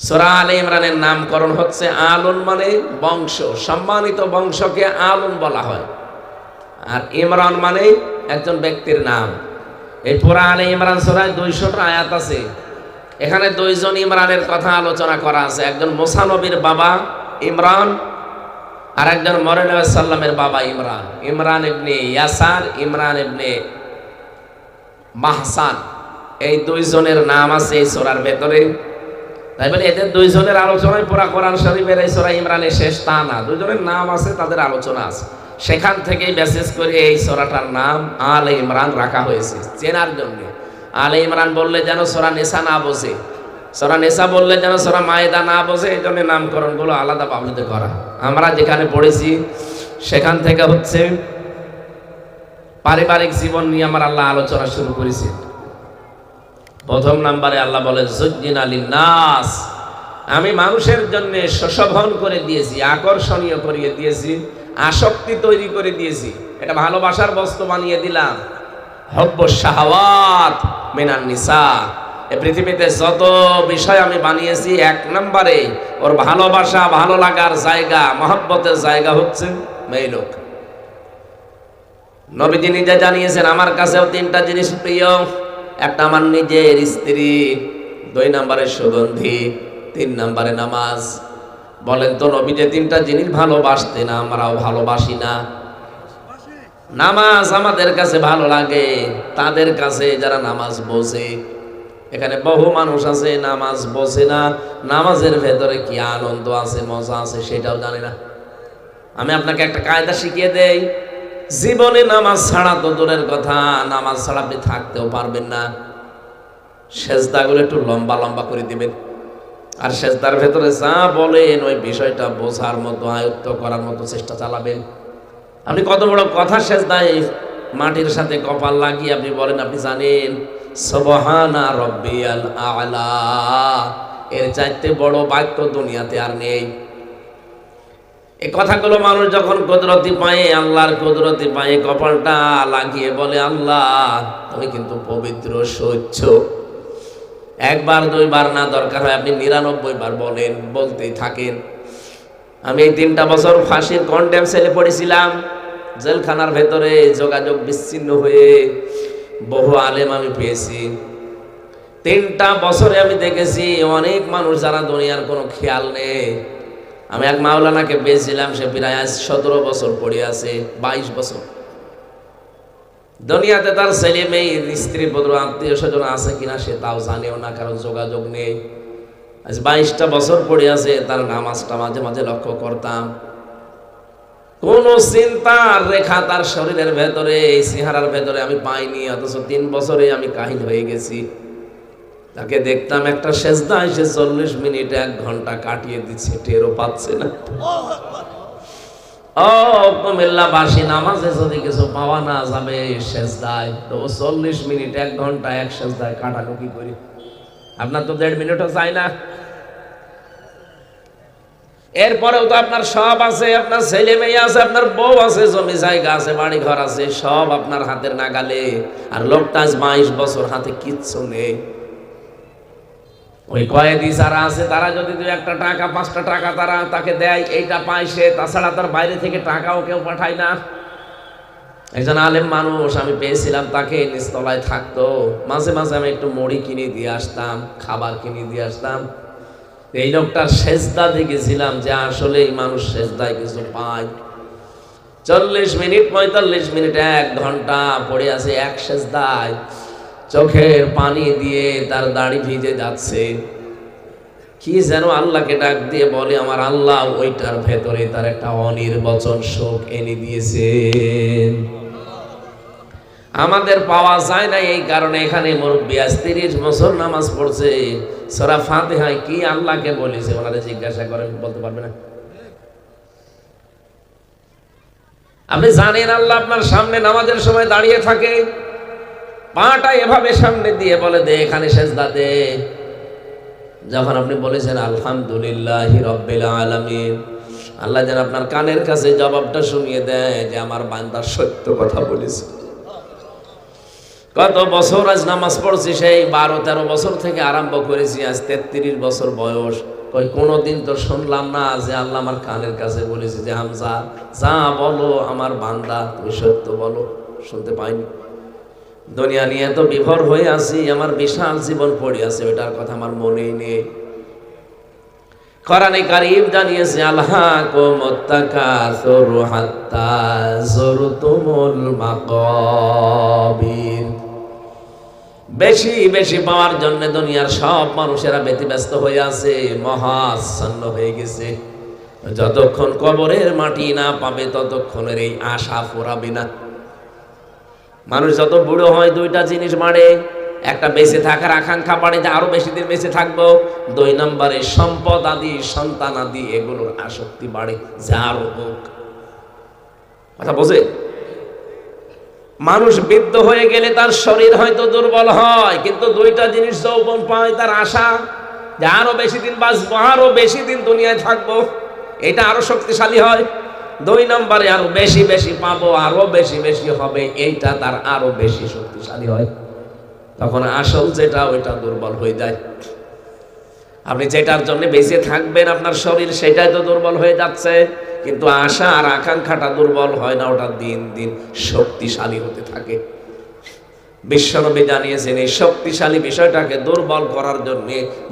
সূরা আলে ইমরানের নামকরণ হচ্ছে আলুন মানে বংশ, সম্মানিত বংশকে আলুন বলা হয়। আর ইমরান মানে একজন ব্যক্তির নাম। এই পুরা আলে ইমরান সূরায় 200টা আয়াত আছে। এখানে দুইজন ইমরানের কথা আলোচনা করা আছে। একজন মুসা নবীর বাবা ইমরান, আর একজন মরণ সাল্লামের বাবা ইমরান। ইমরান ইবনে ইয়াসার, ইমরান ইবনে মাহসান, এই দুইজনের নাম আছে এই সূরার ভেতরে। তাই বলে এদের দুইজনের আলোচনায় পুরা কোরআন শরীফের এই সূরা ইমরানের শেষ তা না, দুইজনের নাম আছে, তাদের আলোচনা আছে। সেখান থেকেই মেসেজ করে এই সূরাটার নাম আলে ইমরান রাখা হয়েছে চেনার জন্য। আলে ইমরান বললে যেন সূরা নিসা না বোঝে, সূরা নিসা বললে যেন সূরা মায়েদা না বোঝে, এই জন্য নামকরণগুলো আলাদা ভাবে করা। আমরা যেখানে পড়েছি সেখান থেকে হচ্ছে পারিবারিক জীবন নিয়ে আমার আল্লাহ আলোচনা শুরু করেছে। প্রথম নাম্বারে আল্লাহ বলে যুজ্জিনা লিন্নাস, আমি মানুষের জন্য সুশোভন করে দিয়েছি, আকর্ষণীয় করিয়ে দিয়েছি, আসক্তি তৈরি করে দিয়েছি, এটা ভালোবাসার বস্তু বানিয়ে দিলাম। হুব্বুশ শাহাওয়াত মিনান নিসা, এই পৃথিবীতে যত বিষয় আমি বানিয়েছি এক নম্বরে ওর ভালোবাসা, ভালো লাগার জায়গা, মহব্বতের জায়গা হচ্ছে মেয়ে লোক। নবীজি নিজে জানিয়েছেন আমার কাছেও তিনটা জিনিস প্রিয়, একটা আমার নিজের স্ত্রী, 2 নম্বরে সুগন্ধি, 3 নম্বরে নামাজ। বলেন তো নবী যে তিনটা জিনিস ভালোবাসতেন আমরাও ভালোবাসি না? নামাজ আমাদের কাছে ভালো লাগে, তাদের কাছে যারা নামাজ বোঝে। এখানে বহু মানুষ আছে নামাজ বোঝে না, নামাজের ভেতরে কি আনন্দ আছে, মজা আছে সেটাও জানে না। আমি আপনাকে একটা কায়দা শিখিয়ে দেই, জীবনে নামাজ ছাড়া তো দূরের কথা, নামাজ ছাড়া আপনি থাকতেও পারবেন না। সেজদাগুলো একটু লম্বা লম্বা করে দিবেন, আর সেজদার ভেতরে যা বলেন ওই বিষয়টা বোঝার মতো, আয়ত্ত করার মতো চেষ্টা চালাবেন। আপনি কত বড় কথা সেজদায় মাটির সাথে কপাল লাগিয়ে আপনি বলেন আপনি জানেন সুবহানা রাব্বিয়াল আ'লা, এর চাইতে বড় বাক্য দুনিয়াতে আর নেই। এই কথাগুলো মানুষ যখন কুদরতি পায়, আল্লাহর কুদরতি পায়, কপালটা লাগিয়ে বলে আল্লাহ তুমি কিন্তু পবিত্র, স্বচ্ছ। 1 বার 2 বার না, দরকার হয় আপনি 99 বার বলেন, বলতেই থাকেন। আমি এই 3টা বছর ফাঁসির কন্ডেম সেলে পড়েছিলাম, জেলখানার ভেতরে যোগাযোগ বিচ্ছিন্ন হয়ে বহু আলেম আমি পেয়েছি। 3টা বছরে আমি দেখেছি অনেক মানুষ যারা দুনিয়ার কোনো খেয়াল নেই। আমি এক মাওলানাকে পেয়েছিলাম, সে প্রায় 17 বছর পড়ে আছে, 22 বছর। দুনিয়াতে তার ছেলে মেয়ে, স্ত্রী পুত্র, আত্মীয় স্বজন আছে কিনা সে তাও জানেও না, কারণ যোগাযোগ নেই। আজ 22টা বছর পড়ে আছে। তার নামাজটা মাঝে মাঝে লক্ষ্য করতাম, কোন চিন্তার রেখা তার শরীরের ভেতরে, এই চেহারার ভেতরে আমি পাইনি। অথচ 3 বছরে আমি কাহিল হয়ে গেছি। তাকে দেখতাম একটা সেজদা এসে 40 মিনিট 1 ঘন্টা কাটিয়ে দিচ্ছে, টেরও পাচ্ছে না। ও কুমিল্লাবাসী, নামাজে যদি কিছু পাওয়া না যাবে সেজদায়, তো 40 মিনিট 1 ঘন্টা এক সেজদায় কাটানো কি করি? আপনার তো 1.5 মিনিটও চাই না। এরপরেও তো আপনার সব আছে, আপনার ছেলে মেয়ে আছে, আপনার বউ আছে, জমি জায়গা আছে, বাড়ি ঘর আছে, সব আপনার হাতের নাগালে। আর লোকটা 22 বছর হাতে কিচ্ছু নেই। ওই কয়েদি যারা আছে তারা যদি 2-1 টাকা 5টা টাকা তারা তাকে দেয়, এইটা পায় সে, তাছাড়া তার বাইরে থেকে টাকাও কেউ পাঠায় না। একজন আলেম মানুষ আমি পেয়েছিলাম, তাকে নিচতলায় থাকতো। মাঝে মাঝে আমি একটু মুড়ি কিনে দিয়ে আসতাম, খাবার কিনে দিয়ে আসতাম। এই লোকটার সেজদা দেখেছিলাম যে আসলে এই মানুষ সেজদায় কিছু পায়। 40 মিনিট 45 মিনিট 1 ঘন্টা পড়ে আছে এক সেজদায়, চোখের পানি দিয়ে তার দাড়ি ভিজে যাচ্ছে। কি যেন আল্লাহকে ডাক দিয়ে বলে, আমার আল্লাহ ওইটার ভেতরে তার একটা অনির্বচন সুখ এনে দিয়েছেন। আমাদের পাওয়া যায় না, এই কারণে এখানে মুরব্বী 30 বছর নামাজ পড়ছে, সূরা ফাতিহায় কি আল্লাহকে বলেছে ওনারা জিজ্ঞাসা করেন, বলতে পারবে না। আপনি জানেন আল্লাহ আপনার সামনে নামাজের সময় দাঁড়িয়ে থাকে, পাটা এভাবে সামনে দিয়ে বলে দে এখানে সেজদা দে। যখন আপনি বলেছেন আলহামদুলিল্লাহি রাব্বিল আলামিন, আল্লাহ যেন আপনার কানের কাছে জবাবটা শুনিয়ে দেয় যে আমার বান্দা সত্য কথা বলেছে। কত বছর আজ নামাজ পড়ছি, সেই 12-13 বছর থেকে আরম্ভ করেছি, আজ 33 বছর বয়স। কই কোনোদিন তো শুনলাম না যে আল্লাহ আমার কানের কাছে বলেছে যে হামজা যা বলো আমার বান্দা তুমি সত্য বলো। শুনতে পাইনি। দুনিয়া নিয়ে তো বিভোর হয়ে আছি, আমার বিশাল জীবন পড়ে আছে, ওটার কথা আমার মনেই নেই। কোরআনে কারীম জানিয়েছে আলহাকুমুত তাকাসুর হাত্তা যুরতুমুল মাকাবির। বেশি বেশি পাওয়ার জন্য দুনিয়ার সব মানুষেরা ব্যতিব্যস্ত হয়ে আছে, মহাচ্ছন্ন হয়ে গেছে। যতক্ষণ কবরের মাটি না পাবে ততক্ষণের এই আশা ফুরাবে না। মানুষ যত বুড়ো হয় দুইটা জিনিস বাড়ে, একটা বেঁচে থাকার আকাঙ্ক্ষা বাড়ে যে আরো বেশি দিন বেঁচে থাকবো, 2 নম্বরে সম্পদ আদি সন্তান আদি এগুলোর আসক্তি বাড়ে যে আরো হোক। কথা বোঝে? মানুষ বৃদ্ধ হয়ে গেলে তার শরীর হয়তো দুর্বল হয়, কিন্তু দুইটা জিনিস যৌবন পায়, তার আশা যে আরো বেশি দিন বাঁচবো, আরো বেশি দিন দুনিয়ায় থাকবো, এটা আরো শক্তিশালী হয়। 2 নম্বরে আরো বেশি বেশি পাবো, আরো বেশি বেশি হবে, এইটা তার আরো বেশি শক্তিশালী হয়। তখন আসল যেটা ওইটা দুর্বল হয়ে যায়। আপনি যেটার জন্য বেঁচে থাকবেন আপনার শরীর সেটাই তো দুর্বল হয়ে যাচ্ছে, কিন্তু আশা আর আকাঙ্ক্ষাটা দুর্বল হয় না, ওটা দিন দিন শক্তিশালী হতে থাকে। বিশ্বনবী জানিয়েছেন এই শক্তিশালী বিষয়টাকে দুর্বল করার জন্য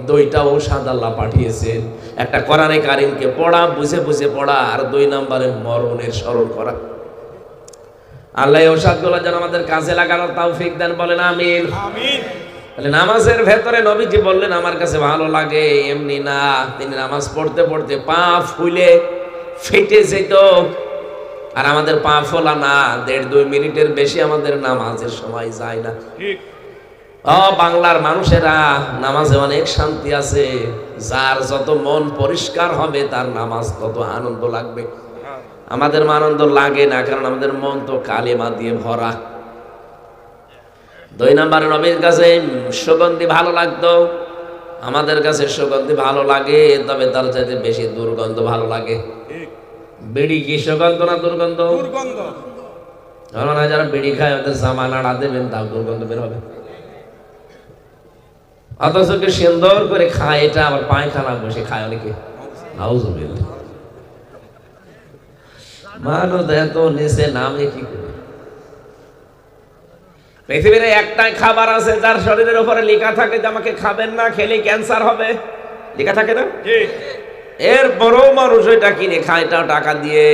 2টা ঔষধ আল্লাহ পাঠিয়েছেন। একটা কোরআনে কারীমকে পড়া, বুঝে বুঝে পড়া, আর 2 নম্বরে মরণের স্মরণ করা। আল্লাহ এই ঔষধগুলো যেন আমাদের কাজে লাগানোর তৌফিক দেন, বলেন আমিন। তাহলে নামাজের ভেতরে নবীজি বললেন আমার কাছে ভালো লাগে, এমনি না, তিনি নামাজ পড়তে পড়তে পা ফুলে ফেটে যেত। আর আমাদের পা ফোলা না, 1.5-2 মিনিটের বেশি আমাদের নামাজের সময় যায় না। বাংলার মানুষেরা নামাজে অনেক শান্তি আছে, যার যত মন পরিষ্কার হবে তার নামাজ তত আনন্দ লাগবে। আমাদের আনন্দ লাগে না, কারণ আমাদের মন তো কালেমা দিয়ে ভরা। 2 নম্বরে নবীর কাছে সুগন্ধি ভালো লাগতো, আমাদের কাছে সুগন্ধি ভালো লাগে, তবে তার চাইতে বেশি দুর্গন্ধ ভালো লাগে। বিড়ি কি সুগন্ধ না দুর্গন্ধ? যারা বিড়ি খায় ওদের জামা নাড়া দেবেন তাও দুর্গন্ধ বের হবে। অথচ কি সুন্দর করে খায়, এটা আবার পায়খানা বসে খায় অনেকে। নাউজুবিল্লাহ। মানুষ এত নিচে নামে কি করে? পৃথিবীর একটাই খাবার আছে যার শরীরের উপরে লেখা থাকে যে আমাকে খাবেন না, খেলে ক্যান্সার হবে, লেখা থাকে না? এর বড়ও মানুষ ওইটা কিনে খায়, এটাও টাকা দিয়ে।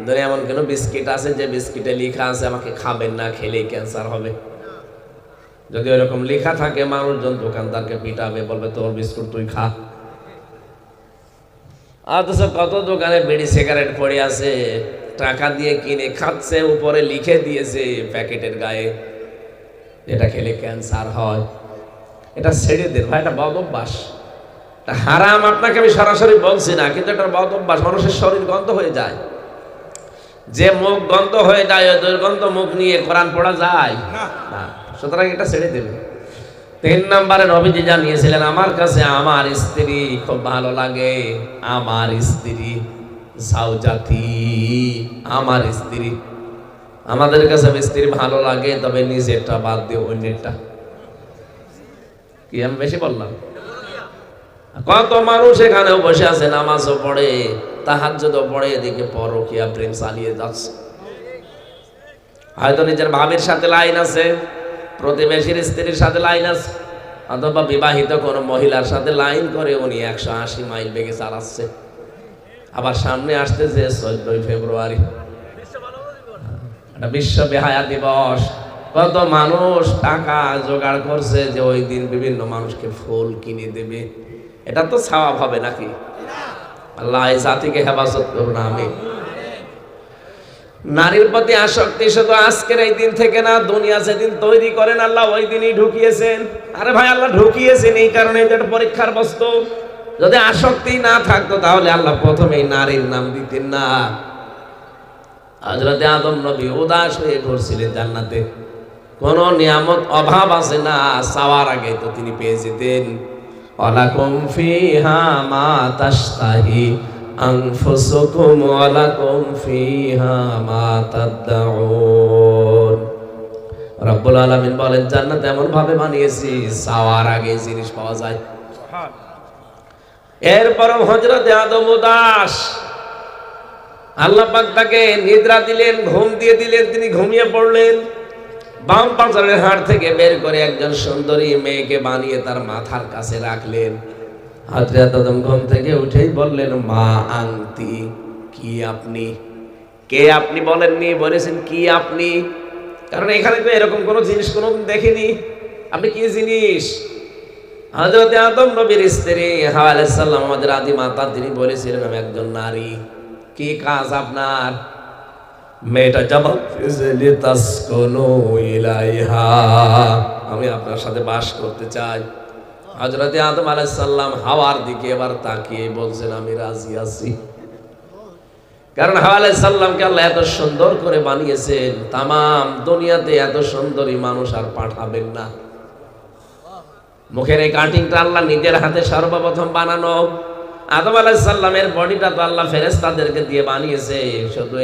ধরে এমন কেন বিস্কিট আছে যে বিস্কিটে লেখা আছে আমাকে খাবেন না, খেলেই ক্যান্সার হবে। যদি ওইরকম লেখা থাকে মানুষজন দোকানদারকে পিটাবে, বলবে তোর বিস্কুট তুই খা। অথচ কত দোকানে বিড়ি সিগারেট পড়ে আছে, টাকা দিয়ে কিনে খাচ্ছে, উপরে লিখে দিয়েছে প্যাকেটের গায়ে এটা খেলে ক্যান্সার হয়। এটা ছেড়ে দেন ভাই, এটা বদ অভ্যাস। হারাম আপনাকে আমি সরাসরি বলছি না, কিন্তু এটা বদ অভ্যাস। মানুষের শরীর গন্ধ হয়ে যায়, যে মুখ গন্ধ হয়ে যায় ওই দুর্গন্ধ মুখ নিয়ে কোরআন পড়া যায় না। সুতরাং এটা ছেড়ে দেবে। 3 নম্বরে নবীজি জানিয়েছিলেন আমার কাছে আমার স্ত্রী খুব ভালো লাগে। আমার স্ত্রী জাওজাতি, আমার স্ত্রী। আমাদের কাছে স্ত্রী ভালো লাগে, তবে নিজেরটা বাদ দিয়ে অন্যেরটা। কি আমি বেশি বললাম? কত মানুষ এখানে বসে আছে, নামাজও পড়ে, তাহাজ্জুদও পড়ে, এদিকে পরকীয়া প্রেম চালিয়ে যাচ্ছে। হয়তো নিজের ভাবির সাথে লাইন আছে, প্রতিবেশীর স্ত্রীর সাথে লাইন আছে, অথবা বিবাহিত কোনো মহিলার সাথে লাইন করে উনি 180 মাইল বেগে চালাচ্ছে। আবার সামনে আসতেছে 14 ফেব্রুয়ারি, এটা বিশ্ব বেহায়া দিবস। কত মানুষ টাকা জোগাড় করছে যে ওই দিন বিভিন্ন মানুষকে ফুল কিনে দেবে। এটা তো সওয়াব হবে নাকি? আল্লাহ এই জাতিকে হেফাজত করুন, আমিন। নারীর প্রতি আসক্তি শুধু আজকের এই দিন থেকে না, দুনিয়া যেদিন তৈরি করেন আল্লাহ ওই দিনই ঢুকিয়েছেন। আরে ভাই, আল্লাহ ঢুকিয়েছেন এই কারণে এটা পরীক্ষার বস্তু। যদি আসক্তি না থাকতো তাহলে আল্লাহ প্রথমেই নারীর নাম দিতেন না। হযরত আদম নবী উদাস হয়ে ঘুরছিলেন জান্নাতে, কোন নিয়ামত অভাব আছে না, চাওয়ার আগে তো তিনি পেয়ে যেতেন। ওয়ালাকুম ফিহা মা তাশতাহি আনফুসুকুম ওয়ালাকুম ফিহা মা তাদউন। রব্বুল আলামিন বলেন জান্নাত এমন ভাবে বানিয়েছি চাওয়ার আগে জিনিস পাওয়া যায়। এরপরও হযরতে আদম উদাস, আল্লাহ পাক তাকে নিদ্রা দিলেন, ঘুম দিয়ে দিলেন, তিনি ঘুমিয়ে পড়লেন। বাম পাঁজরের হাড় থেকে বের করে একজন সুন্দরী মেয়েকে বানিয়ে তার মাথার কাছে রাখলেন। হযরত আদম ঘুম থেকে উঠেই বললেন মা আনতি, কি আপনি? কে আপনি বলেননি, বলেছেন কি আপনি, কারণ এখানে তো এরকম কোন জিনিস কোনোদিন দেখিনি। আপনি কি জিনিস? হযরত আদম নবীর স্ত্রী হাওয়া আলাইহিস সালাম, আমাদের আদি মাতা, তিনি বলেছিলেন আমি একজন নারী। কি কাজ আপনার? মেয়েটা জবাব দিয়েছে লিতাসকুনু ইলাইহা, আমি আপনার সাথে বাস করতে চাই। হযরত আদম আলাইহিস সালাম হাওয়ার দিকে এবার তাকিয়ে বলছেন আমি রাজি আছি। কারণ হাওয়া আলাইহিস সালামকে আল্লাহ এত সুন্দর করে বানিয়েছেন, তামাম দুনিয়াতে এত সুন্দরী মানুষ আর পাঠাবেন না। মুখের এই কাটিংটা আল্লাহ নিজের হাতে সর্বপ্রথম বানানো। আদম আলাইহিস সালামের বডিটা তো আল্লাহ ফেরেশতাদেরকে দিয়ে বানিয়েছে, শুধু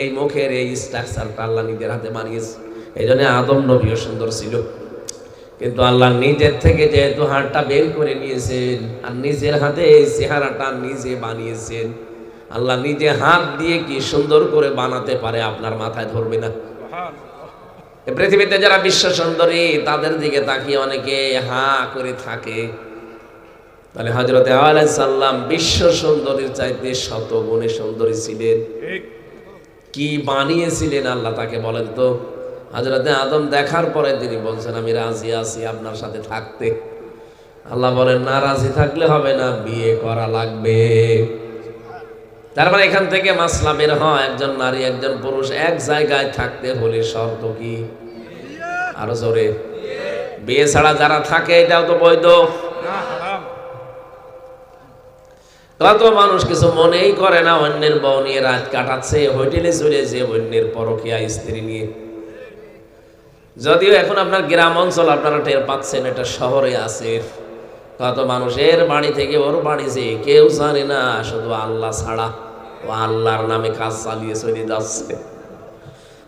এই মুখের এই স্ট্রাকচারটা আল্লাহ নিজের হাতে বানিয়েছে। এইজন্য আদম নবীও সুন্দর ছিল। কিন্তু আল্লাহ নিজের থেকে যেহেতু হাড়টা বের করে নিয়েছেন আর নিজের হাতে এই চেহারাটা নিজে বানিয়েছেন, আল্লাহ নিজে হাত দিয়ে কি সুন্দর করে বানাতে পারে আপনার মাথায় ধরবে না। পৃথিবীতে যারা বিশ্ব সুন্দরী তাদের দিকে তাকিয়ে অনেকে হা করে থাকে। তাহলে হযরত হাওয়া আলাইহিস সালাম বিশ্ব সুন্দরীর চাইতে শত গুণে সুন্দরী ছিলেন। কি বানিয়েছিলেন আল্লাহ তাকে বলেন তো? হযরত আদম দেখার পরে তিনি বলছেন আমি রাজি আছি আপনার সাথে থাকতে। আল্লাহ বলেন না, রাজি থাকলে হবে না, বিয়ে করা লাগবে। তার মানে এখান থেকে মাসলা বের হয়, একজন নারী একজন পুরুষ এক জায়গায় থাকতে হলে শর্ত কি? আরো জোরে। বিয়ে ছাড়া যারা থাকে এটাও তো বৈধ। কত মানুষ কিছু মনেই করে না, অন্যের বউ নিয়ে রাত কাটাচ্ছে, হোটেলে চলে যে অন্যের পরকীয়া স্ত্রী নিয়ে। যদিও এখন আপনার গ্রাম অঞ্চল আপনারা টের পাচ্ছেন, এটা শহরে আছে। কত মানুষের বাড়ি থেকে ওর বাড়ি যে কেউ জানে না, শুধু আল্লাহ ছাড়া। ও আল্লাহর নামে কাজ চালিয়ে চলে যাচ্ছে।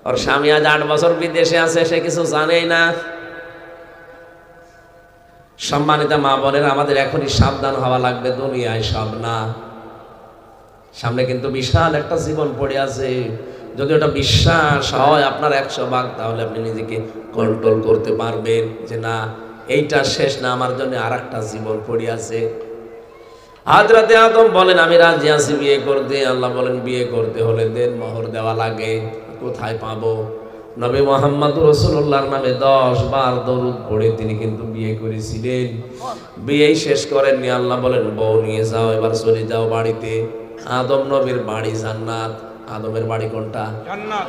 ওর স্বামী আজ 8 বছর বিদেশে আছে, সে কিছু জানেই না। সম্মানিত মা বোনের, আমাদের এখনই সাবধান হওয়া লাগবে, দুনিয়ায় সব না। সামনে কিন্তু বিশাল একটা জীবন পড়ে আছে। যদি ওটা বিশ্বাস হয় আপনার 100 ভাগ, তাহলে আপনি নিজেকে কন্ট্রোল করতে পারবেন যে না, এইটা শেষ না, আমার জন্য আর একটা জীবন পড়ে আছে। হযরত আদম বলেন আমি রাজি আছি বিয়ে করতে। আল্লাহ বলেন বিয়ে করতে হলে দেন মোহর দেওয়া লাগে। কোথায় পাবো? নবী মুহাম্মদ রাসূলুল্লাহর নামে 10 বার দরুদ পড়ে তিনি কিন্তু বিয়ে করেছিলেন। বিয়েই শেষ করেননি। আল্লাহ বলেন বউ নিয়ে যাও, এবার চলে যাও বাড়িতে। আদম নবীর বাড়ি জান্নাত। আদমের বাড়ি কোনটা? জান্নাত।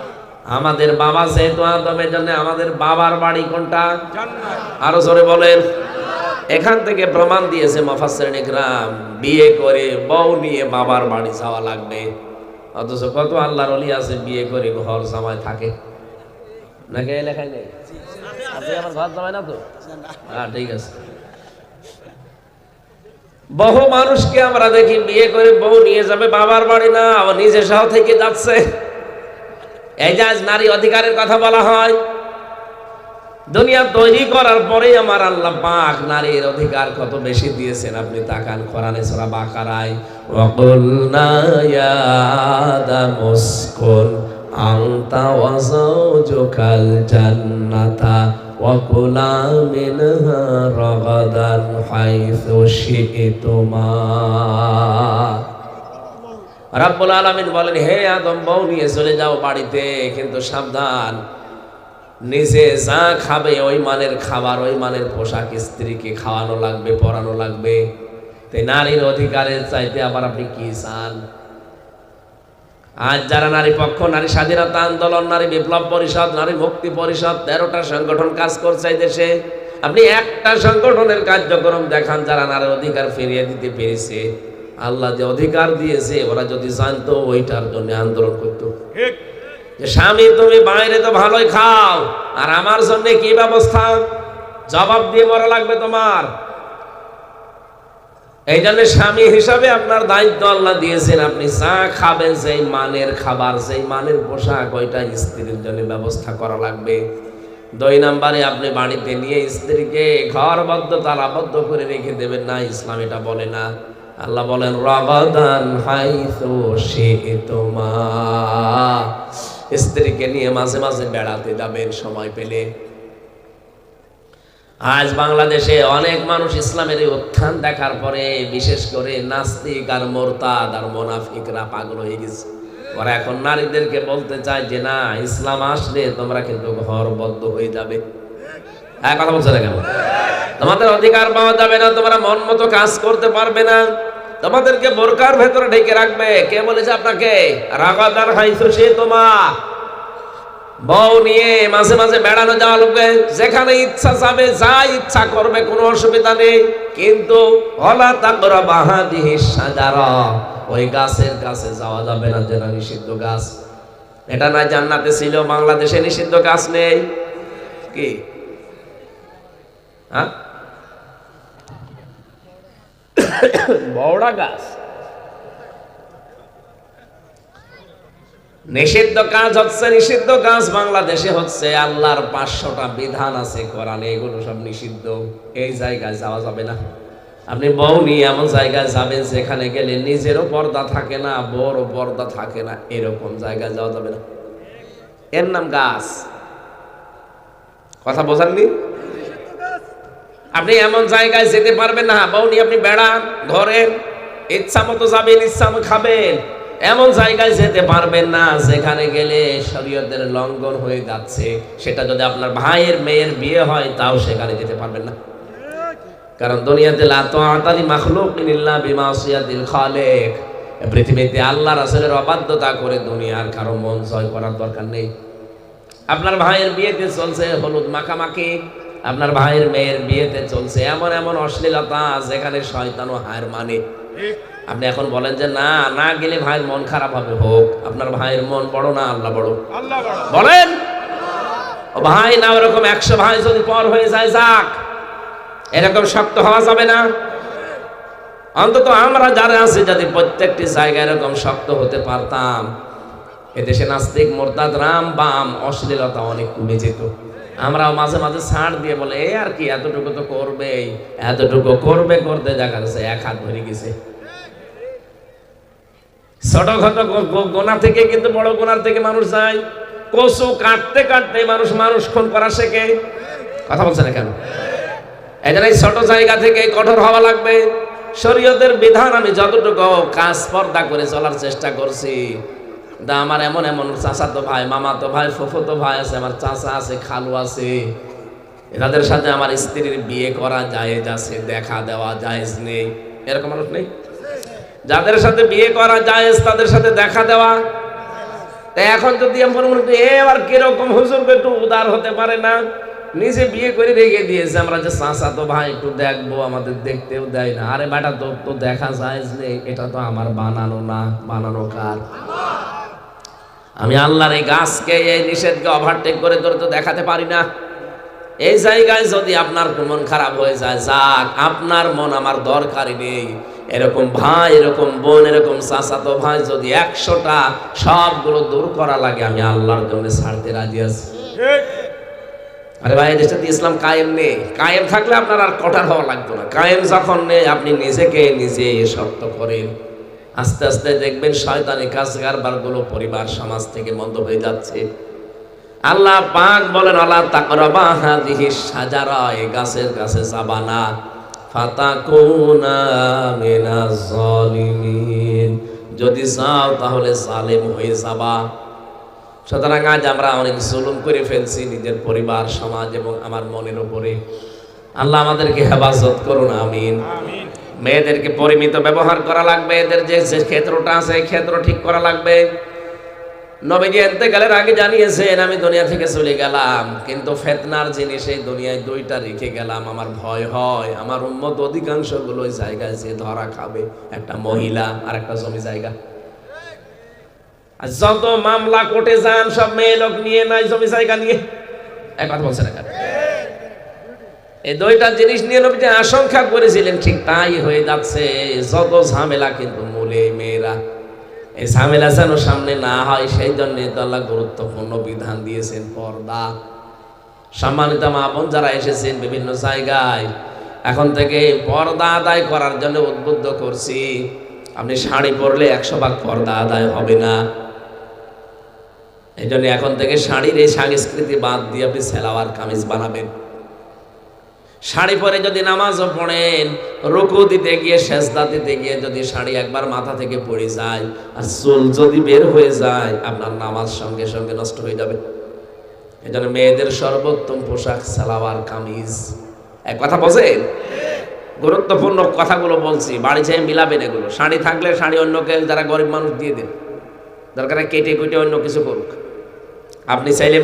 আমাদের বাবা যেহেতু আদমের জন্য আমাদের বাবার বাড়ি কোনটা? জান্নাত। আরো জোরে বলেন। এখান থেকে প্রমাণ দিয়েছে মুফাসসিরিন ইকরাম, বিয়ে করে বউ নিয়ে বাবার বাড়ি যাওয়া লাগবে। অথচ কত আল্লাহর ওলি আছে বিয়ে করে ঘর জামাই থাকে নাকি? লেখাই নেই। আপনি আমার ঘর জামাই না তো? হ্যাঁ ঠিক আছে। বহু মানুষকে আমরা দেখি বিয়ে করে বউ নিয়ে যাবে বাবার বাড়ি না, আবার নিজে সহ থেকে যাচ্ছে। এই যে আজ নারী অধিকারের কথা বলা হয়, দুনিয়া তৈরি করার পরে আমার আল্লাহ পাক নারীর অধিকার কত বেশি দিয়েছেন আপনি তাকান। কোরআনে সূরা বাকারায় ওয়া কুলনা ইয়া আদামু উসকুন আনতা ওয়া যাওজুকাল জান্নাতা ওয়া কুলা মিনহা রাগাদান হাইসু শি'তুমা। রাব্বুল আলামিন বলেন হে আদম, বউ নিয়ে চলে যাও বাড়িতে, কিন্তু সাবধান, নিজে যা খাবে ওই মানের খাবার, ওই মানের পোশাক স্ত্রীকে খাওয়ানো লাগবে, পরানো লাগবে। তাই নারীর অধিকারের চাইতে আবার আপনি কি চান? আজ যারা নারী পক্ষ, নারী স্বাধীনতা আন্দোলন, নারী বিপ্লব পরিষদ, নারী মুক্তি পরিষদ, 13টা সংগঠন কাজ করছে এই দেশে, আপনি একটা সংগঠনের কার্যক্রম দেখান যারা নারীর অধিকার ফিরিয়ে দিতে পেরেছে। আল্লাহ যে অধিকার দিয়েছে ওরা যদি জানতো ওইটার জন্য আন্দোলন করতো। স্বামী তুমি বাইরে তো ভালোই খাও, আর আমার জন্য কি ব্যবস্থা? জবাব দিয়ে মরা লাগবে তোমার। এই জন্য স্বামী হিসাবে আপনার দায়িত্ব আল্লাহ দিয়েছেন, আপনি যা খাবেন সেই মানের খাবার, সেই মানের পোশাক, ওইটা স্ত্রীর জন্য ব্যবস্থা করা লাগবে। দুই নাম্বারে আপনি বাড়িতে নিয়ে স্ত্রীকে ঘরবদ্ধ তালাবদ্ধ করে রেখে দেবেন না, ইসলাম এটা বলে না। আল্লাহ বলেন রাগাদান হাইসু শি'তুমা, স্ত্রীকে নিয়ে মাঝে মাঝে বেড়াতে যাবেন সময় পেলে। আজ বাংলাদেশে অনেক মানুষ ইসলামের এই উত্থান দেখার পরে বিশেষ করে নাস্তিক আর মোরতাদ আর মুনাফিকরা পাগল হয়ে গেছে। ওরা এখন নারীদেরকে বলতে চায় যে না, ইসলাম আসলে তোমরা কিন্তু ঘরবদ্ধ হয়ে যাবে। হ্যাঁ, কথা বলছে না কেন? তোমাদের অধিকার পাওয়া যাবে না, তোমরা মন মতো কাজ করতে পারবে না, তোমাদেরকে বোরকার ভেতরে ঢেকে রাখবে। কে বলেছে আপনাকে? রাগাদার হাইসু শি'তুমা, বউ নিয়ে মাঝে মাঝে বেড়ানো যাওয়া লোকে যেখানে ইচ্ছা যাবে, যা ইচ্ছা করবে, কোনো অসুবিধা নেই। কিন্তু ওয়ালা তাকরাবা হাদিহিস শাজারা, ওই গাছের কাছে যাওয়া যাবে না, যেটা নিষিদ্ধ গাছ। এটা না জান্নাতে ছিল, বাংলাদেশে নিষিদ্ধ গাছ নেই। কি হ্যাঁ, বড়া গাছ নিষিদ্ধ কাজ হচ্ছে, নিষিদ্ধ কাজ বাংলাদেশে হচ্ছে। আল্লাহর 500টা বিধান আছে কোরআনে, এগুলো সব নিষিদ্ধ। এই জায়গায় যাওয়া যাবে না। আপনি বউ নিয়ে এমন জায়গায় যাবেন যেখানে গেলে নিজেরও পর্দা থাকে না, বউরও পর্দা থাকে না, এরকম জায়গায় যাওয়া যাবে না। এর নাম গাছ। কথা বোঝাননি? আপনি এমন জায়গায় যেতে পারবেন না, বউ নিয়ে আপনি বেড়ান, ধরেন, ইচ্ছা মতো যাবেন, ইচ্ছা মতো খাবেন, এমন জায়গায় যেতে পারবেন না যেখানে গেলে শরীয়তের লঙ্ঘন হয়ে যাচ্ছে। সেটা যদি আপনার ভাইয়ের মেয়ের বিয়ে হয়, তাও সেখানে যেতে পারবেন না। কারণ দুনিয়াতে লা তাআতা লি মাখলুকিন ইল্লা বিমাসিয়াতিল খালিক, পৃথিবীতে আল্লাহ রাসূলের অবাধ্যতা করে দুনিয়ার কারো মন জয় করার দরকার নেই। আপনার ভাইয়ের বিয়েতে চলছে হলুদ মাখামাখি, আপনার ভাইয়ের মেয়ের বিয়েতে চলছে এমন এমন অশ্লীলতা যেখানে শয়তানও হার মানে। আপনি এখন বলেন যে না, না গেলে ভাইয়ের মন খারাপ হবে। হোক, আপনার ভাইয়ের মন বড় না আল্লাহ বড়? বলেন। ও ভাই না, ওরকম 100 ভাই যদি পর হয়ে যায়, যাক, এরকম শক্ত হওয়া যাবে না। অন্তত আমরা যারা আছি, যদি প্রত্যেকটি জায়গায় এরকম শক্ত হতে পারতাম, এদেশে নাস্তিক মোরতাদ রাম বাম অশ্লীলতা অনেক কমে যেত। আমরাও মাঝে মাঝে ছাড় দিয়ে বলে এ আর কি, এতটুকু তো করবেই, এতটুকু করবে, করতে দেখা যাচ্ছে 1 হাত ভরে গেছে। ছোটখাটো গোনা থেকে কিন্তু বড় গোনার থেকে মানুষ যায়। কচু কাটতে কাটতে মানুষ খুন করা শেখে। কথা বলছে না কেন? এই জন্য ছোট জায়গা থেকে কঠোর হওয়া লাগবে। শরীয়তের বিধান আমি যতটুকু কাজ পর্দা করে চলার চেষ্টা করছি। আমার এমন এমন চাচাতো ভাই, মামাতো ভাই, ফুফুতো ভাই আছে, আমার চাচা আছে, খালু আছে, এদের সাথে আমার স্ত্রীর বিয়ে করা জায়েজ আছে, দেখা দেওয়া জায়েজ নেই? এরকম মানুষ নেই? যাদের সাথে বিয়ে করা জায়েজ তাদের সাথে দেখা দেওয়া। তাই এখন যদি এবার কিরকম হুজুর একটু উদার হতে পারে না, নিজে বিয়ে করে রেখে দিয়েছে, আমরা যে চাচাতো ভাই একটু দেখবো, আমাদের দেখতেও দেয় না। আরে বেটা, তোর তো দেখা জায়েজ নেই, এটা তো আমার বানানো না। বানানো কার? আমি আল্লাহর এই গাছকে, এই নিষেধকে ওভারটেক করে তোর তো দেখাতে পারি না। এই জায়গায় যদি আপনার মন খারাপ হয়ে যায়, যাক, আপনার মন আমার দরকারই নেই। এরকম ভাই, এরকম বোন, এরকম চাচাতো ভাই যদি 100টা সবগুলো দূর করা লাগে, আমি আল্লাহর জন্য ছাড়তে রাজি আছি। আরে ভাই, দেশটাতে ইসলাম কায়েম নেই। কায়েম থাকলে আপনার আর কঠোর হওয়া লাগতো না। কায়েম যখন নেই, আপনি নিজেকে নিজে শক্ত করেন, আস্তে আস্তে দেখবেন শয়তানি কাজ কারবারগুলো পরিবার সমাজ থেকে বন্ধ হয়ে যাচ্ছে। আল্লাহ পাক বলেন আলা তাকরাবা হাযিহিস শাজারা, এই গাছের কাছে যাবা না, ফাতাকুনা মিনাজ জালিমিন, যদি যাও তাহলে জালেম হয়ে যাবা। সুতরাং আজ আমরা অনেক জুলুম করে ফেলছি নিজের পরিবার, সমাজ এবং আমার মনের উপরে। আল্লাহ আমাদেরকে হেফাজত করুন, আমিন। মেয়েদেরকে পরিমিত ব্যবহার করা লাগবে, এদের যে ক্ষেত্রটা আছে এই ক্ষেত্র ঠিক করা লাগবে। নবীজি ইন্তেকালের আগে জানিয়েছেন, আমি দুনিয়া থেকে চলে গেলাম, কিন্তু ফিতনার জিনিস এই দুনিয়ায় 2টা রেখে গেলাম। আমার ভয় হয় আমার উম্মত অধিকাংশ গুলো ওই জায়গায় যে ধরা খাবে, একটা মহিলা আর একটা জমি জায়গা। আর যত মামলা কোর্টে যান, সব মেয়ে লোক নিয়ে, নাই জমি জায়গা নিয়ে। এক কথা বলছে না? এই 2টা জিনিস নিয়ে নবীজি আশঙ্কা করেছিলেন, ঠিক তাই হয়ে যাচ্ছে। যত ঝামেলা কিন্তু মূলে মেয়েরা। এই ঝামেলা যেন সামনে না হয়, সেই জন্য তো আল্লাহ গুরুত্বপূর্ণ বিধান দিয়েছেন পর্দা। সম্মানিত মা বোন যারা এসেছেন বিভিন্ন জায়গায়, এখন থেকে পর্দা আদায় করার জন্য উদ্বুদ্ধ করছি। আপনি শাড়ি পরলে 100 ভাগ পর্দা আদায় হবে না। এই জন্য এখন থেকে শাড়ির এই সংস্কৃতি বাদ দিয়ে আপনি সালোয়ার কামিজ বানাবেন। শাড়ি পরে যদি নামাজও পড়েন, রুকু দিতে গিয়ে সেজদা দিতে গিয়ে যদি শাড়ি একবার মাথা থেকে পড়ে যায় আর চুল যদি বের হয়ে যায়, আপনার নামাজ সঙ্গে সঙ্গে নষ্ট হয়ে যাবে। এই জন্য মেয়েদের সর্বোত্তম পোশাক সালোয়ার কামিজ। এক কথা বোঝেন? গুরুত্বপূর্ণ কথাগুলো বলছি, বাড়ি যেয়ে মিলাবেন এগুলো। শাড়ি থাকলে শাড়ি অন্যকে, যারা গরিব মানুষ, দিয়ে দেন, দরকার কেটে কুটে অন্য কিছু করুক। আপনি চাইলে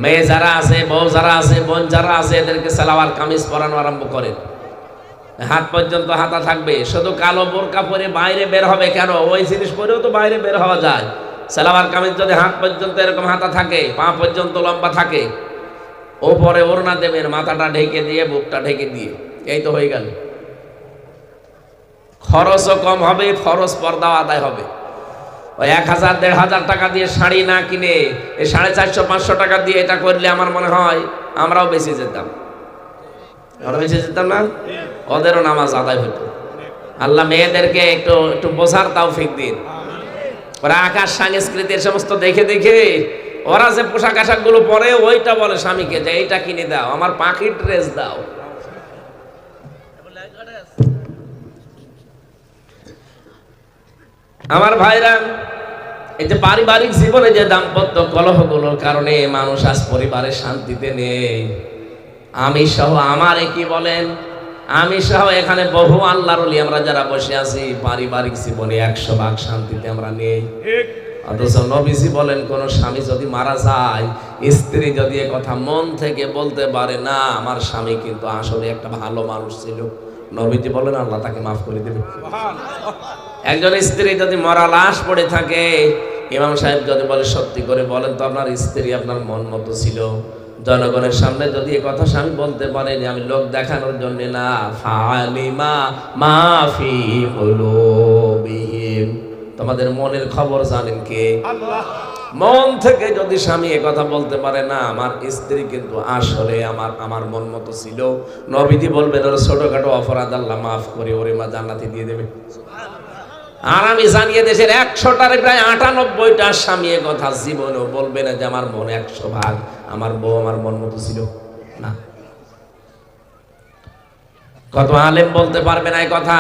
মেয়ে যারা আছে, বউ যারা আছে, বোন যারা আছে, এদেরকে সালোয়ার কামিজ পরানো আরম্ভ করেন। হাত পর্যন্ত হাতা থাকবে। শুধু কালো বোরকা পরে বাইরে বের হবে কেন? ওই জিনিস পরেও তো বাইরে বের হওয়া যায়। সালোয়ার কামিজ যদি হাত পর্যন্ত এরকম হাতা থাকে, পা পর্যন্ত লম্বা থাকে, ওপরে ওড়না দেবেন, মাথাটা ঢেকে দিয়ে, বুকটা ঢেকে দিয়ে, এই তো হয়ে গেল। খরচও কম হবে, ফরজ পর্দাও আদায় হবে। ওই 1000-1500 টাকা দিয়ে শাড়ি না কিনে এই 450-500 টাকা দিয়ে এটা করলে আমার মনে হয় আমরাও বেঁচে যেতাম। আমরা বেঁচে যেতাম না? ওদেরও নামাজ আদায় হতো। আল্লাহ মেয়েদেরকে একটু একটু বোঝার তৌফিক দিন। ওরা আকাশ সংস্কৃতির সমস্ত দেখে দেখে ওরা যে পোশাক আশাক গুলো পরে, ওইটা বলে স্বামীকে যে এইটা কিনে দাও, আমার পাখির ড্রেস দাও। আমার ভাইরা, এই যে পারিবারিক জীবনে যে দাম্পত্য কলহগুলোর কারণে মানুষ আজ পরিবারে শান্তিতে নেই, আমি সহ, আমারে কি বলেন, আমি সহ এখানে বহু আল্লাহর ওলি আমরা যারা বসে আছি, পারিবারিক জীবনে 100 ভাগ শান্তিতে আমরা নেই। অথচ নবীজি বলেন, কোন স্বামী যদি মারা যায়, স্ত্রী যদি এ কথা মন থেকে বলতে পারে না, আমার স্বামী কিন্তু আসলে একটা ভালো মানুষ ছিল, নবীজি বলেন আল্লাহ তাকে মাফ করে দেবে। একজন স্ত্রী যদি মরা লাশ পড়ে থাকে, ইমাম সাহেব যদি বলে সত্যি করে বলেন তো আপনার স্ত্রী আপনার মন মতো ছিল, জনগণের সামনে যদি এ কথা স্বামী বলতে পারেন, আমি লোক দেখানোর জন্য না, ফালিমা মাফি কুলুবিহিম, তোমাদের মনের খবর জানেন কে? আল্লাহ। মন থেকে যদি স্বামী এ কথা বলতে পারে না, আমার স্ত্রী কিন্তু আসলে আমার মন মতো ছিল, নবীজি বলবেন ওর ছোটখাটো অপরাধ আল্লাহ মাফ করে ওরে মা জান্নাতে দিয়ে দেবে। আর আমি জানিয়ে দেশের 100টার প্রায় 98টা স্বামী এ কথা জীবনেও বলবে না যে আমার মন 100 ভাগ আমার বউ আমার মন মতো ছিল না। কত আলেম বলতে পারবে না এই কথা,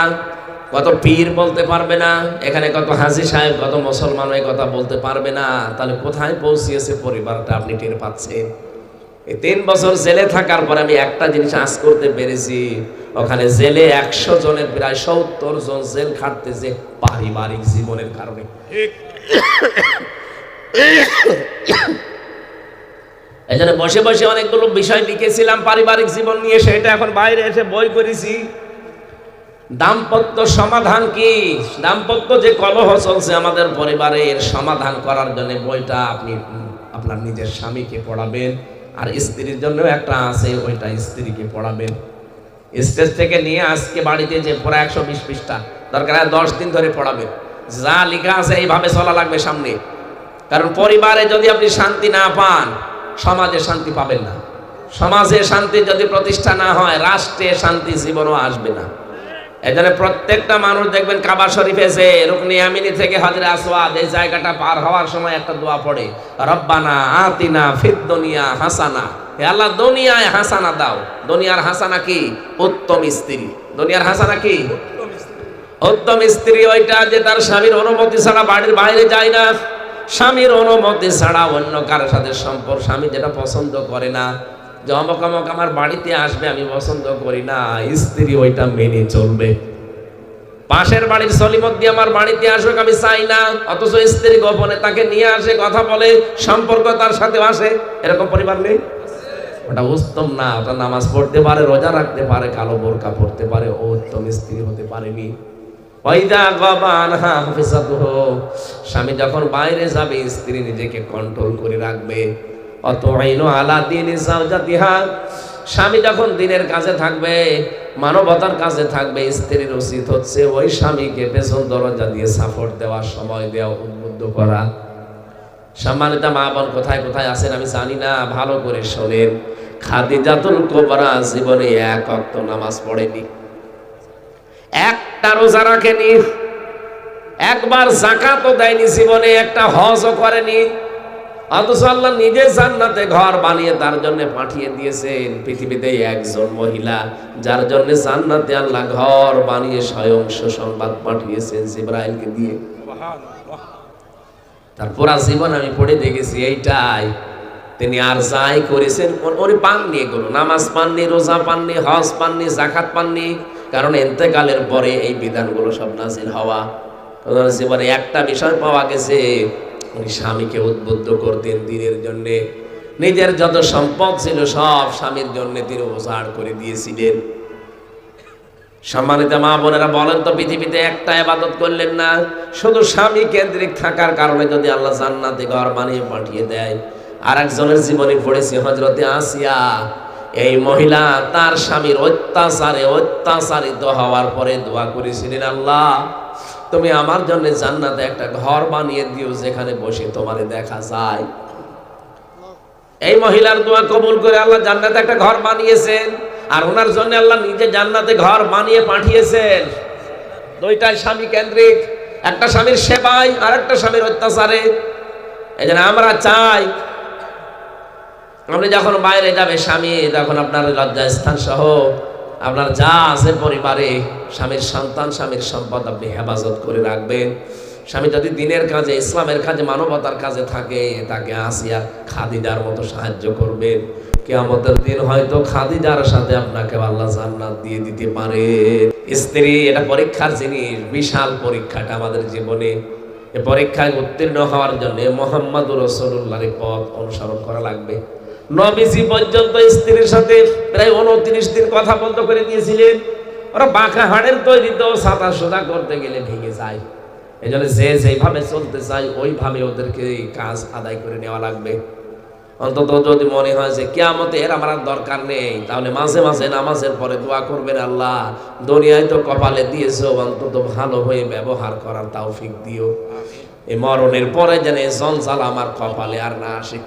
কত পীর বলতে পারবে না, এখানে কত হাজী সাহেব, কত মুসলমান এই কথা বলতে পারবে না। তাহলে কোথায় পৌঁছিয়েছে পরিবারটা আপনি টের পাচ্ছেন? এই 3 বছর জেলে থাকার পরে আমি একটা জিনিস আজ করতে পেরেছি, ওখানে জেলে 100 জনের প্রায় 70 জন জেল খাটতেছে পারিবারিক জীবনের কারণে। এই জন্য বসে বসে অনেকগুলো বিষয় লিখেছিলাম পারিবারিক জীবন নিয়ে, সেটা এখন বাইরে এসে বই করেছি। দাম্পত্য সমাধান কি, দাম্পত্য যে কলহ চলছে আমাদের পরিবারে, এর সমাধান করার জন্য বইটা আপনি আপনার নিজের স্বামীকে পড়াবেন, আর স্ত্রীর জন্য একটা আছে, ওইটা স্ত্রীকে পড়াবেন। স্টেজ থেকে নিয়ে আজকে বাড়িতে যে পুরো 120 পৃষ্ঠা, দরকার 10 দিন ধরে পড়াবেন। যা লেখা আছে এইভাবে চলা লাগবে সামনে। কারণ পরিবারে যদি আপনি শান্তি না পান, সমাজে শান্তি পাবেন না। সমাজে শান্তি যদি প্রতিষ্ঠা না হয়, রাষ্ট্রে শান্তি জীবনও আসবে না। এজন্য প্রত্যেকটা মানুষ দেখবেন কাবা শরীফে যে রুকনি ইয়ামিনি থেকে হজরে আসওয়াদ, এই জায়গাটা পার হওয়ার সময় একটা দোয়া পড়ে, রব্বানা আতিনা ফিদ দুনিয়া হাসানা, হে আল্লাহ দুনিয়ায় হাসানা দাও। দুনিয়ার হাসানা কি? উত্তম স্ত্রী। দুনিয়ার হাসানা কি? উত্তম স্ত্রী ওইটা যে তার স্বামীর অনুমতি ছাড়া বাড়ির বাইরে যায় না, স্বামীর অনুমতি ছাড়া অন্য কারোর সাথে সম্পর্ক, স্বামী যেটা পছন্দ করে না, যে অমক অমক আমার বাড়িতে আসবে আমি পছন্দ করি না, স্ত্রী ওইটা মেনে চলবে। পাশের বাড়ির সলিমদ্দি আমার বাড়িতে আসুক আমি চাই না, অথচ স্ত্রী গোপনে তাকে নিয়ে আসে, কথা বলে, সম্পর্ক তার সাথে আসে। এরকম পরিবার নেই? ওটা উত্তম না। ওটা নামাজ পড়তে পারে, রোজা রাখতে পারে, কালো বোরকা পড়তে পারে, ও উত্তম স্ত্রী হতে পারেনি। স্বামী যখন বাইরে যাবে, স্ত্রী নিজেকে কন্ট্রোল করে রাখবে। স্বামী যখন দিনের কাজে থাকবে, মানবতার কাজে থাকবে, স্ত্রীর উচিত হচ্ছে ওই স্বামীকে পেছন দরজা দিয়ে সাপোর্ট দেওয়া, সময় দেওয়া, উদ্বুদ্ধ করা। সম্মানিত মা বোন কোথায় কোথায় আছেন আমি জানি না, ভালো করে শোনেন। খাদিজাতুল কুবরা জীবনে এক ওয়াক্ত নামাজ পড়েনি, একটা রোজা রাখেনি, একবার যাকাতও দেয়নি জীবনে, একটা হজও করেনি। অথচ আল্লাহ নিজে জান্নাতে ঘর বানিয়ে তার জন্য পাঠিয়ে দিয়েছেন পৃথিবীতে একজন মহিলা, যার জন্য জান্নাতে আল্লাহ ঘর বানিয়ে স্বয়ং সুসংবাদ পাঠিয়েছেন জিবরাইলকে দিয়ে। তার পুরা জীবন আমি পড়ে দেখেছি এইটাই। তিনি আর যাই করেছেন উনি পাননি, এগুলো নামাজ পাননি, রোজা পাননি, হজ পাননি, যাকাত পাননি, কারণ ইন্তেকালের পরে এই বিধানগুলো সব নাযিল হওয়া। জীবনে একটা বিষয় পাওয়া গেছে, উনি স্বামীকে উদ্বুদ্ধ করতেন দিনের জন্য। নিজের যত সম্পদ ছিল সব স্বামীর জন্য তিনি উজাড় করে দিয়েছিলেন। সম্মানিত মা বোনেরা বলেন তো, পৃথিবীতে একটা ইবাদত করলেন না, শুধু স্বামী কেন্দ্রিক থাকার কারণে যদি আল্লাহ জান্নাতে ঘর বানিয়ে পাঠিয়ে দেয়। আর একজনের জীবনে পড়েছে হযরতে আসিয়া। এই মহিলা তার স্বামীর অত্যাচারে অত্যাচারিত হওয়ার পরে দোয়া করেছিলেন, আল্লাহ তুমি আমার জন্য জান্নাতে একটা ঘর বানিয়ে দিও যেখানে বসে তোমারে দেখা যায়। এই মহিলার দোয়া কবুল করে আল্লাহ জান্নাতে একটা ঘর বানিয়েছেন, আর ওনার জন্য আল্লাহ নিজে জান্নাতে ঘর বানিয়ে পাঠিয়েছেন। দুইটাই স্বামী কেন্দ্রিক, একটা স্বামীর সেবায় আর একটা স্বামীর অত্যাচারে। এই জন্য আমরা চাই আপনি যখন বাইরে যাবে স্বামী, তখন আপনার লজ্জাস্থান সহ আপনার যা আছে পরিবারে, স্বামীর সন্তান, স্বামীর সম্পদ আপনি হেফাজত করে রাখবেন। স্বামী যদি দিনের কাজে, ইসলামের কাজে, মানবতার কাজে থাকে, তাকে আসিয়া খাদিজার মতো সাহায্য করবেন। কিয়ামতের দিন হয়তো খাদিজার সাথে আপনাকে আল্লাহ জান্নাত দিয়ে দিতে পারে। স্ত্রী এটা পরীক্ষার জিনিস, বিশাল পরীক্ষাটা আমাদের জীবনে। এই পরীক্ষায় উত্তীর্ণ হওয়ার জন্য মুহাম্মদুর রাসূলুল্লাহর পথ অনুসরণ করা লাগবে। নবীজি পর্যন্ত স্ত্রীর সাথে প্রায় 29 দিন কথা বন্ধ করে দিয়েছিলেন। ওরা বাঁকা হাড়ের তৈরি তো ছাতা সোজা করতে গেলে ভেঙে যায়। এই জন্য যে যেভাবে চলতে চাই ওইভাবে ওদেরকে কাজ আদায় করে নেওয়া লাগবে। অন্তত যদি মনে হয় যে কিয়ামতে এর আমার দরকার নেই, তাহলে মাঝে মাঝে নামাজের পরে দোয়া করবেন, আল্লাহ দুনিয়ায় তো কপালে দিয়েছো, অন্তত ভালো হয়ে ব্যবহার করার তৌফিক দিও। এই মরণের পরে যেন জঞ্জাল আমার কপালে আর না আসে।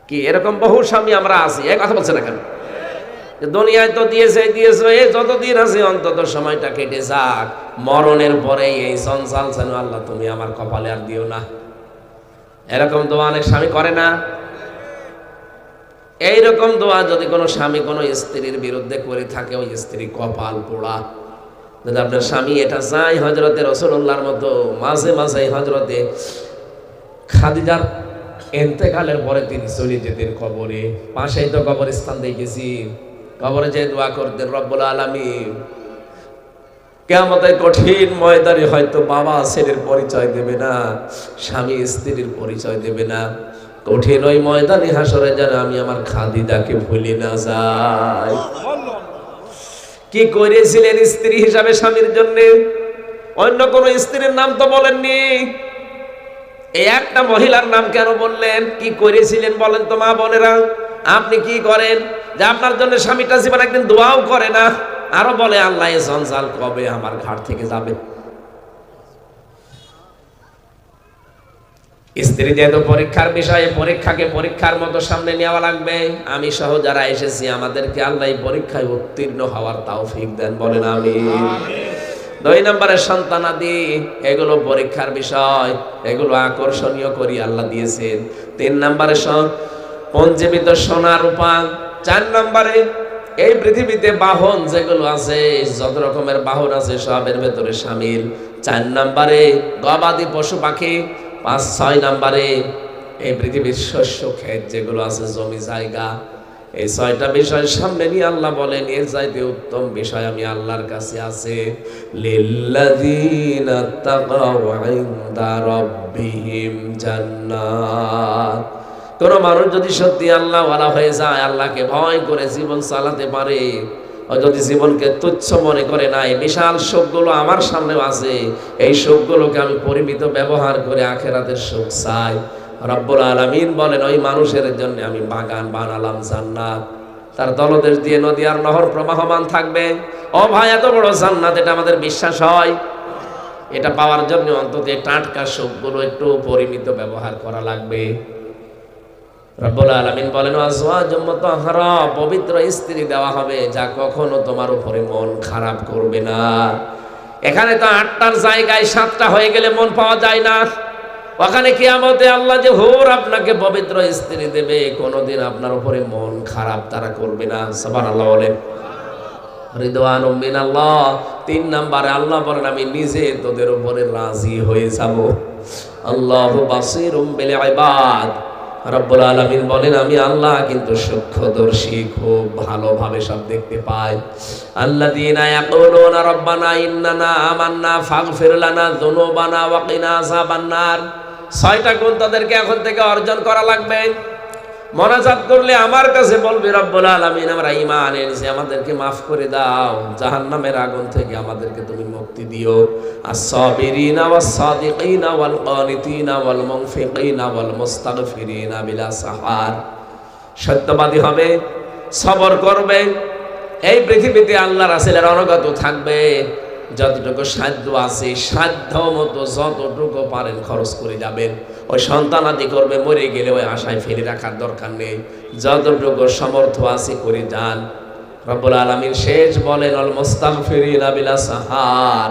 কি এরকম বহু স্বামী আমরা আছি, এক কথা বলছে না কেন? দুনিয়ায় তো দিয়েছে এই যতদিন আছে অন্তত সময়টা কেটে যাক, মরণের পরে এই জঞ্জাল যেন আল্লাহ তুমি আমার কপালে আর দিও না। এরকম দোয়া অনেক স্বামী করে না। এইরকম দোয়া যদি কোনো স্বামী কোনো স্ত্রীর বিরুদ্ধে করে থাকে, ওই স্ত্রী কপাল পোড়া। যদি আপনার স্বামী এটা চায় হযরতে রাসূলুল্লাহর মতো, মাঝে মাঝে হযরতে খাদিজার ইন্তেকালের পরে তিনি চলে যেতেন কবরে। পাশেই তো কবরস্থান দেখেছি, কবরে যে দোয়া করতেন, রব্বুল আলামিন কিয়ামতের কঠিন ময়দানে হয়তো বাবা ছেলের পরিচয় দেবে না, স্বামী স্ত্রীর পরিচয় দেবে না। কঠিন ওই ময়দানে হাসরে যেন আমি আমার খাদিজাকে ভুলে না যাই। কি করেছিলেন স্ত্রী হিসাবে স্বামীর জন্য? অন্য কোন স্ত্রীর নাম তো বলেননি, এই একটা মহিলার নাম কেন বললেন? কি করেছিলেন বলেন তো মা বোনেরা? আপনি কি করেন যে আপনার জন্য স্বামীটা জীবন একদিন দোয়াও করে না, আরো বলে আল্লাহ এ জঞ্জাল কবে আমার ঘাট থেকে যাবে? স্ত্রী যেহেতু পরীক্ষার বিষয়ে, পরীক্ষাকে পরীক্ষার মতো সামনে নেওয়া লাগবে। আমি সহ যারা এসেছি আমাদেরকে আল্লাহ এই পরীক্ষায় উত্তীর্ণ হওয়ার তৌফিক দেন, বলেন আমিন। 2 নম্বরের সন্তানাদি, এগুলো পরীক্ষার বিষয়, এগুলো আকর্ষণীয় করি আল্লাহ দিয়েছেন। 3 নম্বরে পঞ্জীবিত সোনা রূপা। 4 নম্বরে এই পৃথিবীতে বাহন যেগুলো আছে, যত রকমের বাহন আছে সবের ভেতরে শামিল। 4 নম্বরে গবাদি পশু পাখি। 5-6 নম্বরে এই পৃথিবীর শস্য ক্ষেত যেগুলো আছে, জমি জায়গা। এই 6টা বিষয় সামনে নিয়ে আল্লাহ বলেন এর চাইতে উত্তম বিষয় আমি আল্লাহর কাছে আছে। লিল্লাযীনা তাকাউ ইনদা রাব্বিহিম জান্নাত। কোন মানুষ যদি সত্যি আল্লাহ ওয়ালা হয়ে যায়, আল্লাহকে ভয় করে জীবন চালাতে পারে, ও যদি জীবনকে তুচ্ছ মনে করে না, এই বিশাল সুখগুলো আমার সামনেও আছে, এই সুখগুলোকে আমি পরিমিত ব্যবহার করে আখিরাতের সুখ চাই। রব্বুল আলামিন বলেন ওই মানুষের জন্য আমি বাগান বানালাম জান্নাত, তার তলদেশ দিয়ে নদী আর নহর প্রবাহমান থাকবে। ও ভাই, এত বড় জান্নাত, এটা আমাদের বিশ্বাস হয়? এটা পাওয়ার জন্য অন্তত টাটকা সুখগুলো একটু পরিমিত ব্যবহার করা লাগবে। রব্বুল আলামিন বলেন আজওয়াজুম মুতাহহারা, পবিত্র স্ত্রী দেওয়া হবে যা কখনো তোমার উপরে মন খারাপ করবে না। এখানে তো 8টার জায়গায় 7টা হয়ে গেলে মন পাওয়া যায় না। ওখানে কিয়ামতে আল্লাহ যে হুর আপনাকে পবিত্র স্ত্রী দেবে, কোনোদিন আপনার উপরে মন খারাপ তারা করবে না। সুবহানাল্লাহ বলেন। রিদওয়ানুম মিনাল্লাহ, 3 নম্বরে আল্লাহ বলেন আমি নিজে তোদের উপরে রাজি হয়ে যাব। আল্লাহু বাসীরুম বিল ইবাদ, রব্বুল আলামিন বলেন আমি আল্লাহ কিন্তু সূক্ষ্মদর্শী, খুব ভালোভাবে সব দেখতে পাই। আল্লাযীনা ইয়াকুলুনা রাব্বানা ইন্নানা আমান্না ফাগফির লানা যুনুবানা ওয়া কিনা আযাবান নার। 6টা গুণ তাদেরকে এখন থেকে অর্জন করা লাগবে। মোনাজাত করলে আমার কাছে বলবি রব্বুল আলামিন আমরা ঈমান এনেছি, আমাদেরকে মাফ করে দাও, জাহান্নামের আগুন থেকে আমাদেরকে তুমি মুক্তি দিও। আস-সাবিরিনা ওয়াস-সাদিকিনা ওয়াল কানিতিনা ওয়াল মুনফিকিনা ওয়াল মুস্তাগফিরিনা বিলা সাহার। সত্যবাদী হবে, সবর করবে, এই পৃথিবীতে আল্লাহ রাসূলের অনুগত থাকবে, যতটুকু সাধ্য আছে সাধ্য মতো যতটুকু পারেন খরচ করে যাবেন। ওই সন্তান আদি করবে, মরে গেলে ওই আশায় ফেলে রাখার দরকার নেই, যতটুকু সমর্থ আছে করে যান। রব্বুল আলামিন শেষ বলেন আল মুস্তাগফিরিনা বিলা সাহার,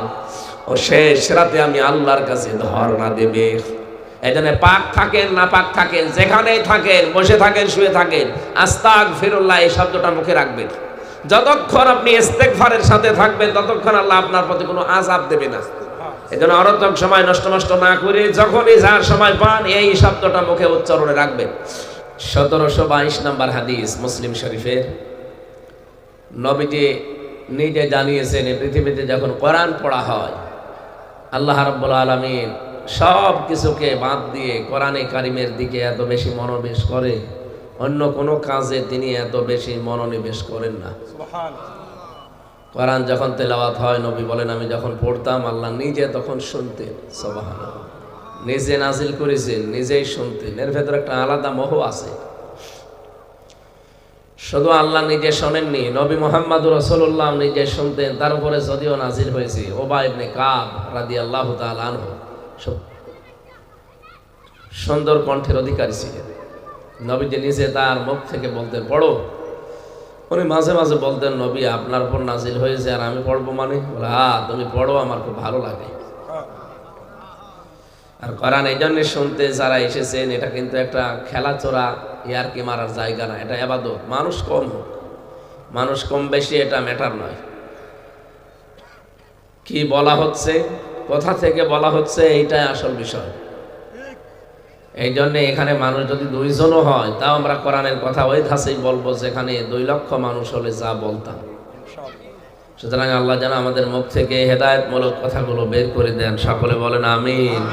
ও শেষ রাতে আমি আল্লাহর কাছে ধর্ণা দেবে। এজন্য পাক থাকেন না পাক থাকেন, যেখানেই থাকেন, বসে থাকেন শুয়ে থাকেন, আস্তাগফিরুল্লাহ এই শব্দটা মুখে রাখবেন। যতক্ষণ আপনি ইস্তেগফারের সাথে থাকবেন ততক্ষণ আল্লাহ আপনার প্রতি কোনো আযাব দেবে না। এজন্য অনর্থক সময় নষ্ট না করে যখনই যার সময় পান এই শব্দটা মুখে উচ্চারণে রাখবেন। 1722 নম্বর হাদিস মুসলিম শরীফের। নবীজি নিজে জানিয়েছেন এই পৃথিবীতে যখন কোরআন পড়া হয় আল্লাহ রাব্বুল আলামিন সব কিছুকে বাদ দিয়ে কোরআনে কারিমের দিকে এত বেশি মনোনিবেশ করে, অন্য কোনো কাজে তিনি এত বেশি মনোনিবেশ করেন না। কোরআন যখন তেলাওয়াত হয় নবী বলেন আমি যখন পড়তাম আল্লাহ নিজে তখন শুনতেন। সুবহানাল্লাহ, নিজে নাজিল করেছেন, নিজেই শুনতেন। এর ভেতরে একটা আলাদা মোহ আছে। শুধু আল্লাহ নিজে শোনেননি, নবী মুহাম্মদুর রাসূলুল্লাহ নিজে শুনতেন। তার উপরে যদিও নাজিল হয়েছে উবাই ইবনে কাব রাদিয়াল্লাহু তাআলা আনহু সুন্দর কণ্ঠের অধিকারী ছিলেন। নবীজি নিজে তার মুখ থেকে বলতেন পড়ো। উনি মাঝে মাঝে বলতেন নবী আপনার উপর নাজিল হয়েছে আর আমি পড়বো মানে? বলে হ্যাঁ তুমি পড়ো, আমার খুব ভালো লাগে। আর কোরআন এই জন্য শুনতে যারা এসেছেন এটা কিন্তু একটা খেলাচোরা ইয়ারকি মারার জায়গা না, এটা ইবাদত। মানুষ কম হোক, মানুষ কম বেশি এটা ম্যাটার নয়। কি বলা হচ্ছে, কোথা থেকে বলা হচ্ছে, এইটাই আসল বিষয়। এই জন্য এখানে মানুষ যদি 2 জনও হয় তাও আমরা কোরআনের কথা ওই ধাঁচেই বলবো যেখানে 2 লক্ষ মানুষ হলে যা বলতাম। সুতরাং আল্লাহ যেন আমাদের মুখ থেকে হেদায়েতমূলক কথাগুলো বের করে দেন। সকলে বলেন আমিন।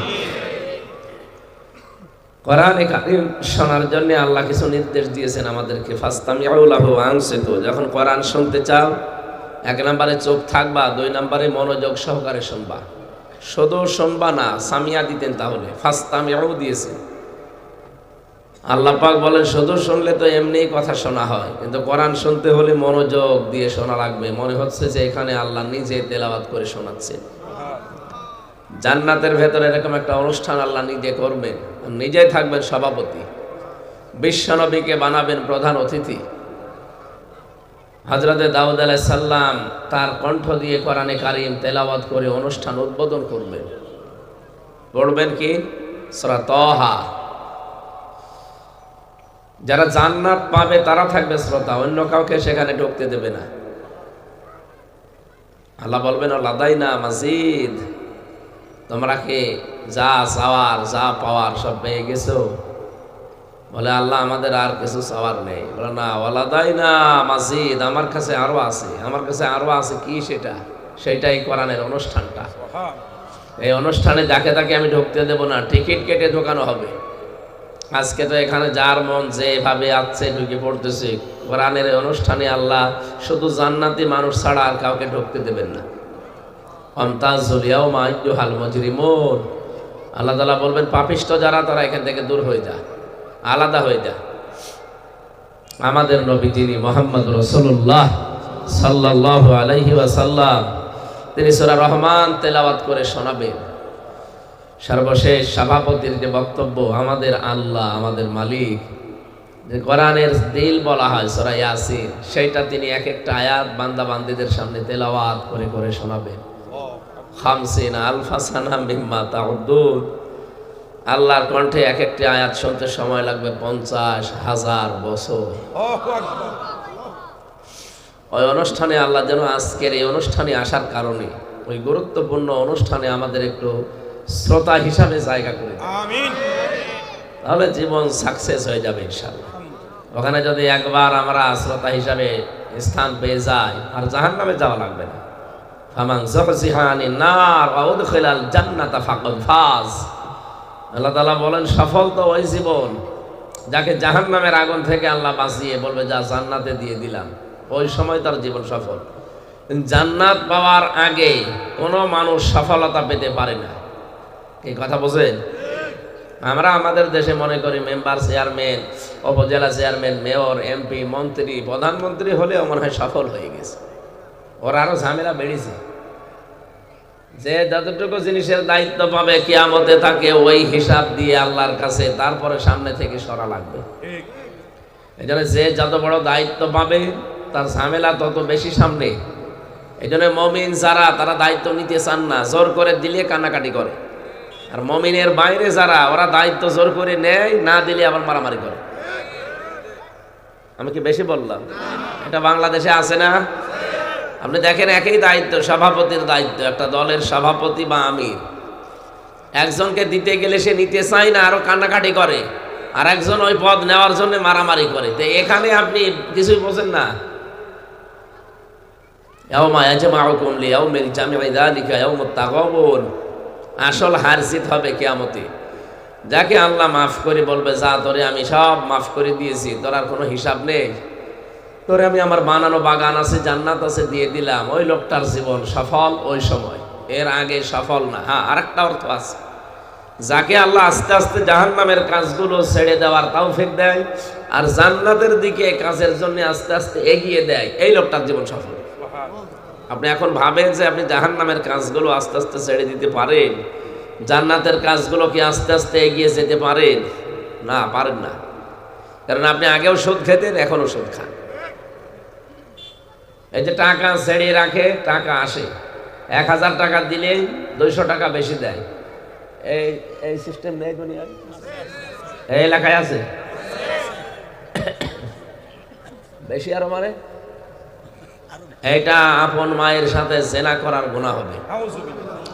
কোরআনে কারীম শোনার জন্য আল্লাহ কিছু নির্দেশ দিয়েছেন আমাদেরকে। ফাস্তামিউ লাহু ওয়া আনসিতু। যখন কোরআন শুনতে চাও 1 নম্বরে চুপ থাকবা, 2 নম্বরে মনোযোগ সহকারে শুনবা। শুধু শুনবা না, সামিয়া দিতেন, তাহলে ফাস্তামিউ দিয়েছে। আল্লাহ পাক বলেন শুধু শুনলে তো এমনিই কথা শোনা হয়, কিন্তু কোরআন শুনতে হলে মনোযোগ দিয়ে শোনা লাগবে। মনে হচ্ছে যে এখানে আল্লাহ নিজে তেলাওয়াত করে শোনাচ্ছে। জান্নাতের ভেতরে এরকম একটা অনুষ্ঠান আল্লাহ নিজে করবেন, নিজেই থাকবেন সভাপতি, বিশ্বনবীকে বানাবেন প্রধান অতিথি। হযরতে দাউদ আলাইহিস সালাম তার কণ্ঠ দিয়ে কোরআনে কারীম তেলাওয়াত করে অনুষ্ঠান উদ্বোধন করবেন। পড়বেন কি? সূরা তাহা। যারা জান্নাত পাবে তারা থাকবে শ্রোতা, অন্য কাউকে সেখানে ঢুকতে দেবে না। আল্লাহ বলবেন লাদাইনা মাজিদ, তোমরা কি যা চাওয়ার যা পাওয়ার সব পেয়ে গেছো? বলে আল্লাহ আমাদের আর কিছু চাওয়ার নেই। বলে না, ওয়ালাদাইনা মাজিদ, আমার কাছে আরো আছে, আমার কাছে আরো আছে। কি সেটা? সেটাই কোরআনের অনুষ্ঠানটা। এই অনুষ্ঠানে যাকে তাকে আমি ঢুকতে দেব না, টিকিট কেটে ঢোকানো হবে। আজকে তো এখানে যার মন যেভাবে আছে ঢুকে পড়তেছে। কোরআনের অনুষ্ঠানে আল্লাহ শুধু জান্নাতি মানুষ ছাড়া আর কাউকে ঢুকতে দেবেন না। আমতাজুল ইয়াউমা আইয়ুহাল মুজরিমুন, আল্লাহ তাআলা বলবেন পাপিষ্ঠ যারা তারা এখান থেকে দূর হয়ে যা, আলাদা হয়ে যা। আমাদের নবী যিনি মুহাম্মদ রাসূলুল্লাহ সাল্লাল্লাহু আলাইহি ওয়াসাল্লাম, তিনি সূরা রহমান তেলাওয়াত করে শোনাবেন। সর্বশেষ সভাপতির যে বক্তব্য, আমাদের আল্লাহ, আমাদের মালিক, যে কোরআনের দিল বলা হয় সূরা ইয়াসিন, সেইটা তিনি এক একটা আয়াত বান্দা বান্দীদের সামনে তেলাওয়াত করে করে শোনাবেন। 50 আলফা সানা মিম্মা তাউদ্দুন। আল্লাহর কণ্ঠে এক একটি আয়াত শুনতে সময় লাগবে 50,000 বছর। ওই অনুষ্ঠানে আল্লাহ যেন আজকের এই অনুষ্ঠানে আসার কারণে, ওই গুরুত্বপূর্ণ অনুষ্ঠানে আমাদের একটু শ্রোতা হিসাবে জায়গা করে দেন। আমিন। তাহলে জীবন সাকসেস হয়ে যাবে ইনশাআল্লাহ। ওখানে যদি একবার আমরা শ্রোতা হিসাবে স্থান পেয়ে যাই, আর জাহান্নামে যাওয়া লাগবে না। ফামান যুহজিহা আনিন নার ওয়া উদখিলাল জান্নাতা ফাকাদ ফাজ। আল্লাহ তাআলা বলেন, সফল তো ওই জীবন যাকে জাহান্নামের আগুন থেকে আল্লাহ বাঁচিয়ে বলবে যা জান্নাতে দিয়ে দিলাম, ওই সময় তার জীবন সফল। জান্নাত পাওয়ার আগে কোনো মানুষ সফলতা পেতে পারে না। এই কথা বোঝেন? আমরা আমাদের দেশে মনে করি মেম্বার, চেয়ারম্যান, উপজেলা চেয়ারম্যান, মেয়র, এমপি, মন্ত্রী, প্রধানমন্ত্রী হলেও মনে হয় সফল হয়ে গেছে। ওরা আরো ঝামেলা বেড়েছে। যে যতটুকু জিনিসের দায়িত্ব পাবে কিয়ামতে তাকে ওই হিসাব দিয়ে আল্লাহর কাছে তারপরে সামনে থেকে সরা লাগবে। এই জন্য যে যত বড় দায়িত্ব পাবে তার ঝামেলা তত বেশি সামনে। এই জন্য মমিন যারা, তারা দায়িত্ব নিতে চান না, জোর করে দিলে কান্নাকাটি করে। আর মমিনের বাইরে যারা, ওরা দায়িত্ব জোর করে নেয়, না দিলে আবার মারামারি করে। আমি কি বেশি বললাম? এটা বাংলাদেশে আছে না? আপনি দেখেন, একই দায়িত্ব, সভাপতির দায়িত্ব, একটা দলের সভাপতি বা আমির, একজনকে দিতে গেলে সে নিতে চায় না, আরো কান্নাকাটি করে, আর একজন ওই পদ নেওয়ার জন্য মারামারি করে। তো এখানে আপনি কিছুই বোঝেন না। ইয়াউমা ইয়াজমাউকুম লিয়াউমিল জামঈ যালিকা ইয়াউমুত তাগাবুন। আসল হার জিত হবে কিয়ামতে। যাকে আল্লাহ মাফ করে বলবে, যা তোরে আমি সব মাফ করে দিয়েছি, তোর আর কোনো হিসাব নেই, তোরে আমি আমার বানানো বাগান আছে, জান্নাত আছে, দিয়ে দিলাম, ওই লোকটার জীবন সফল ওই সময়, এর আগে সফল না। হ্যাঁ, আরেকটা অর্থ আছে, যাকে আল্লাহ আস্তে আস্তে জাহান্নামের কাজগুলো ছেড়ে দেওয়ার তৌফিক দেয় আর জান্নাতের দিকে কাজের জন্য আস্তে আস্তে এগিয়ে দেয়, এই লোকটার জীবন সফল। আপনি এখন ভাবেন যে আপনি জাহান্নামের কাজগুলো আস্তে আস্তে ছেড়ে দিতে পারেন, জান্নাতের কাজগুলো কি আস্তে আস্তে এগিয়ে যেতে পারেন? না, পারেন না। কারণ আপনি আগেও সুদ খেতেন, এখনো সুদ খান। এই যে টাকা ছেড়ে রাখে, টাকা আসে, 1000 টাকা দিলে 200 টাকা বেশি দেয়। এই সিস্টেম নেই দুনিয়ায়? এই এলাকায় আছে? বেশি আরো মানে এইটা আপন মায়ের সাথে জেনা করার গুনাহ হবে।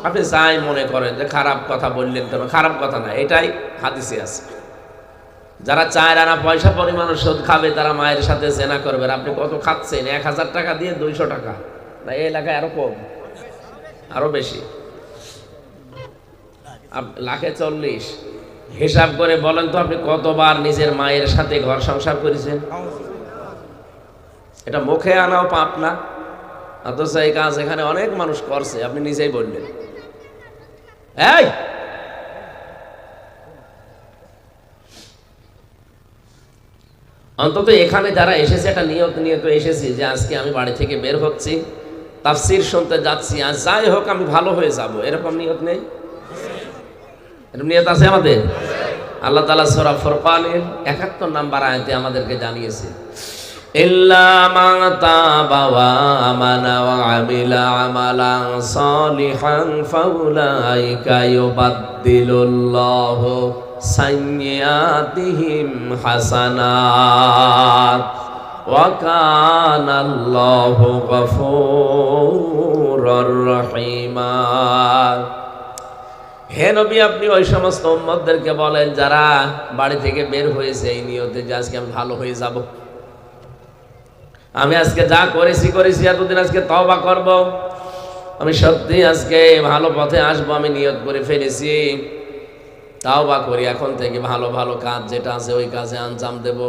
আপনি যাই মনে করেন যে খারাপ কথা বললেন কেন, খারাপ কথা না, এটাই হাদিসে আছে। যারা 4 আনা পয়সা পরিমাণ সুদ খাবে তারা মায়ের সাথে জেনা করবে। আপনি কত খাচ্ছেন? 1000 টাকা দিয়ে 200 টাকা, না এই এলাকায় আরো কম, আরো বেশি, লাখে 40। হিসাব করে বলেন তো আপনি কতবার নিজের মায়ের সাথে ঘর সংসার করেছেন? এটা মুখে আনাও পাপ না? অথচ এই কাজ এখানে অনেক মানুষ করছে, আপনি নিজেই বললেন। এই অন্তত এখানে যারা এসেছে একটা নিয়ত নিয়ে তো এসেছি যে আজকে আমি বাড়ি থেকে বের হচ্ছি, তাফসীর শুনতে যাচ্ছি, আর যাই হোক আমি ভালো হয়ে যাব, এরকম নিয়ত নেই? এরকম নিয়ত আছে আমাদের? আল্লাহ তাআলা সূরা ফুরকানের 71 নম্বর আয়াতে আমাদেরকে জানিয়েছে, ইল্লা মান তাবা ওয়া আমানা ওয়া আমিলা আমালান সালিহান ফাউলাইকা ইউবাদদিলুল্লাহু সাইয়্যাতিহিম হাসানাত ওয়া কানাল্লাহু গফুরুর রহিমা। হে নবী, আপনি ওই সমস্ত উম্মতদেরকে বলেন যারা বাড়ি থেকে বের হয়েছে এই নিয়তে যে আজকে আমি ভালো হয়ে যাব, আমি আজকে যা করেছি এতদিন আজকে তওবা করব, আমি সত্যি আজকে ভালো পথে আসবো, আমি নিয়ত করে ফেলেছি, তওবা করি, এখন থেকে ভালো ভালো কাজ যেটা আছে ওই কাজে আঞ্জাম দেব।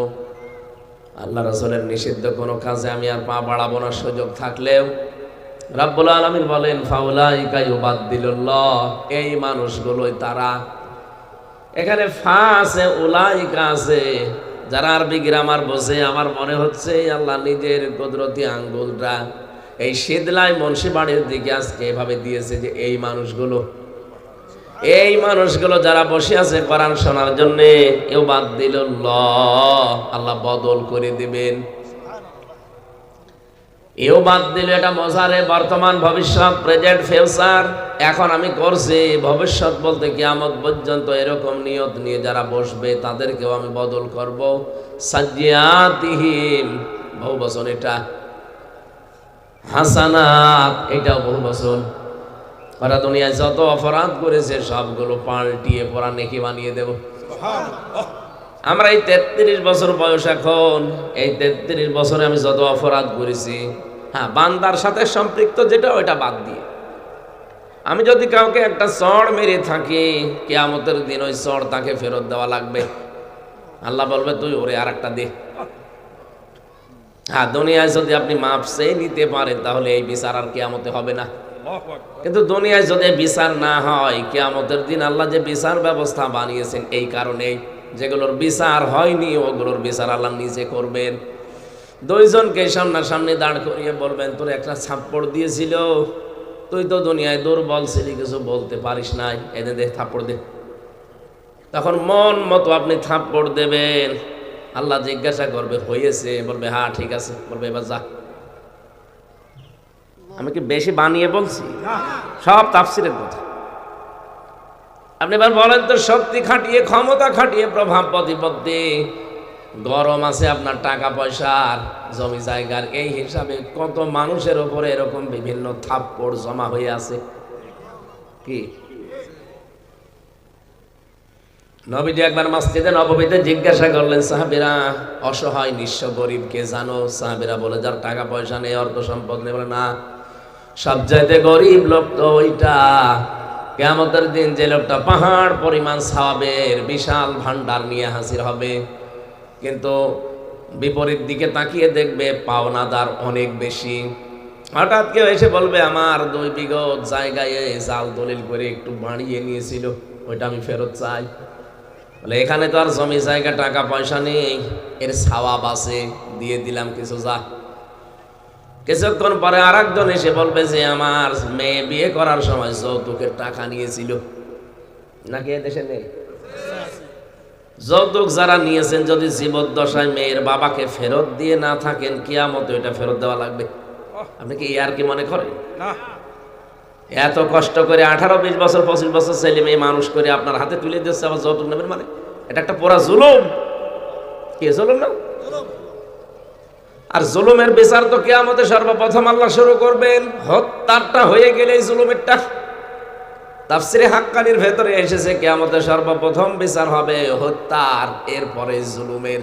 আল্লাহ রাসূলের নিষিদ্ধ কোনো কাজে আমি আর পা বাড়াবো না সুযোগ থাকলেও। রাব্বুল আলামিন বলেন, ফাউলাইকা ইউবাদদিলুল্লাহ, এই মানুষগুলোই তারা। এখানে ফা আছে, উলাইকা আছে। যারা আরবি গ্রামার বোঝে, আমার মনে হচ্ছে আল্লাহ নিজের কুদরতি আঙ্গুলটা এই শীতলাই মুন্সিবাড়ির দিকে আজকে এভাবে দিয়েছে যে এই মানুষগুলো যারা বসে আছে কোরআন শোনার জন্য, কেউ বাদ দিল আল্লাহ বদল করে দিবেন। এও বাদ দিল, এটা মজারে বর্তমান ভবিষ্যৎ, প্রেজেন্ট ফিউচার। এখন আমি করছি, ভবিষ্যৎ বলতে কিয়ামত পর্যন্ত এরকম নিয়ত নিয়ে যারা বসবে তাদেরকেও আমি বদল করব। সাজ্জিয়াতিহিম, বহু বচন এটা। হাসানাত, এটাও বহু বচন। ওরা দুনিয়ায় যত অপরাধ করেছে সবগুলো পাল্টিয়ে পড়া নেকি বানিয়ে দেব। আমরা এই 33 বছর বয়স, এখন এই 33 বছরে আমি যত অপরাধ করেছি, হ্যাঁ বান্দার সাথে সম্পৃক্ত যেটা ওইটা বাদ দিয়ে, আমি যদি কাউকে একটা চড় মেরে থাকি, কিয়ামতের দিন ওই চড় তাকে ফেরত দেওয়া লাগবে। আল্লাহ বলবে তুই ওরে আর একটা দে। হ্যাঁ, দুনিয়ায় যদি আপনি মাপ চেয়ে নিতে পারেন তাহলে এই বিচার আর কিয়ামতে হবে না। কিন্তু দুনিয়ায় যদি বিচার না হয়, কিয়ামতের দিন আল্লাহ যে বিচার ব্যবস্থা বানিয়েছেন এই কারণেই, যেগুলোর বিচার হয়নি ওগুলোর বিচার আল্লাহ নিজে করবেন। দুইজনকে সামনাসামনি দাঁড় করিয়ে বলবেন তোর একটা থাপ্পড় দিয়েছিল, তুই তো দুনিয়ায় দুর্বল ছিলি, কিছু বলতে পারিস নাই, এনে দে থাপ্পড় দে। তখন মন মতো আপনি থাপ্পড় দেবেন। আল্লাহ জিজ্ঞাসা করবে হয়েছে, বলবে হ্যাঁ ঠিক আছে, বলবে এবার যা। আমি কি বেশি বানিয়ে বলছি? সব তাফসীরের কথা। আপনি এবার বলেন তো, শক্তি খাটিয়ে, ক্ষমতা খাটিয়ে, প্রভাব প্রতিপত্তি, গরম আছে আপনার টাকা পয়সার, জমি জায়গার, এই হিসাবে কত মানুষের উপরে এরকম বিভিন্ন থাপ্পড় জমা হয়ে আছে। কি নবীজি একবার মসজিদে নববীতে জিজ্ঞাসা করলেন, সাহাবীরা অসহায় নিঃস্ব গরিব কে জানো? সাহাবীরা বলে যার টাকা পয়সা নেই, অর্থ সম্পদ নেই। বলে না, সবচাইতে গরিব লোক তো ওইটা, কিয়ামতের দিন যে লোকটা পাহাড় পরিমাণ সওয়াবের বিশাল ভান্ডার নিয়ে হাজির হবে, কিন্তু বিপরীত দিকে তাকিয়ে দেখবে পাওনাদার অনেক বেশি। হঠাৎ কেউ এসে বলবে আমার 2 বিঘা জায়গায় জাল দলিল করে একটু বাড়িয়ে নিয়েছিল, ওইটা আমি ফেরত চাই। বলে এখানে তো আর জমি জায়গা টাকা পয়সা নেই, এর সওয়াব আছে, দিয়ে দিলাম কিছু, যা। কিছুক্ষণ পরে আরেকজন এসে বলবে যে আমার মেয়ে বিয়ে করার সময় যৌতুকের টাকা নিয়েছিল। নাকি এদেশে নেই? যৌতুক যারা নিয়েছেন যদি জীবদ্দশায় মেয়ের বাবাকে ফেরত দিয়ে না থাকেন, কিয়ামতে এটা ফেরত দেওয়া লাগবে। আপনি কি আর কি মনে করেন? এত কষ্ট করে 18-20 বছর 25 বছর ছেলে মেয়ে মানুষ করে আপনার হাতে তুলে দিচ্ছে, আবার যৌতুক নেবেন? মানে এটা একটা পুরা জুলুম। কি জুলুম না? আর জুলুমের বিচার তো কিয়ামতে সর্বপ্রথম আল্লাহ শুরু করবেন। হত্যাটা হয়ে গেলেই জুলুমেরটা। তাফসিরে হাক্কানির ভেতরে এসেছে কিয়ামতে সর্বপ্রথম বিচার হবে হত্যার, এরপরে জুলুমের।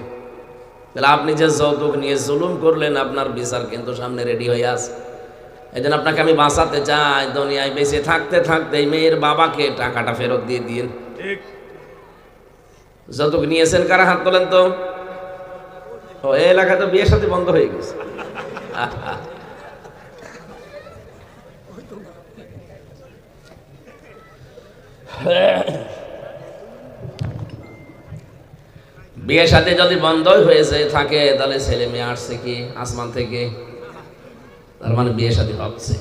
তাহলে আপনি যে যৌতুক নিয়ে জুলুম করলেন, আপনার বিচার কিন্তু সামনে রেডি হয়ে আছে। এই জন্য আপনাকে আমি বাঁচাতে চাই, দুনিয়ায় বেঁচে থাকতে থাকতে মেয়ের বাবাকে টাকাটা ফেরত দিয়ে দিন। যৌতুক নিয়েছেন কারা? হাত তোলেন তো। ও এই এলাকায় তো বিয়ের সাথে বন্ধ হয়ে গেছে। বিয়ের সাথে যদি বন্ধই হয়েছে থাকে, তাহলে ছেলে মেয়ে আসছে কি আসমান থেকে? তার মানে বিয়ে শাদী হচ্ছে।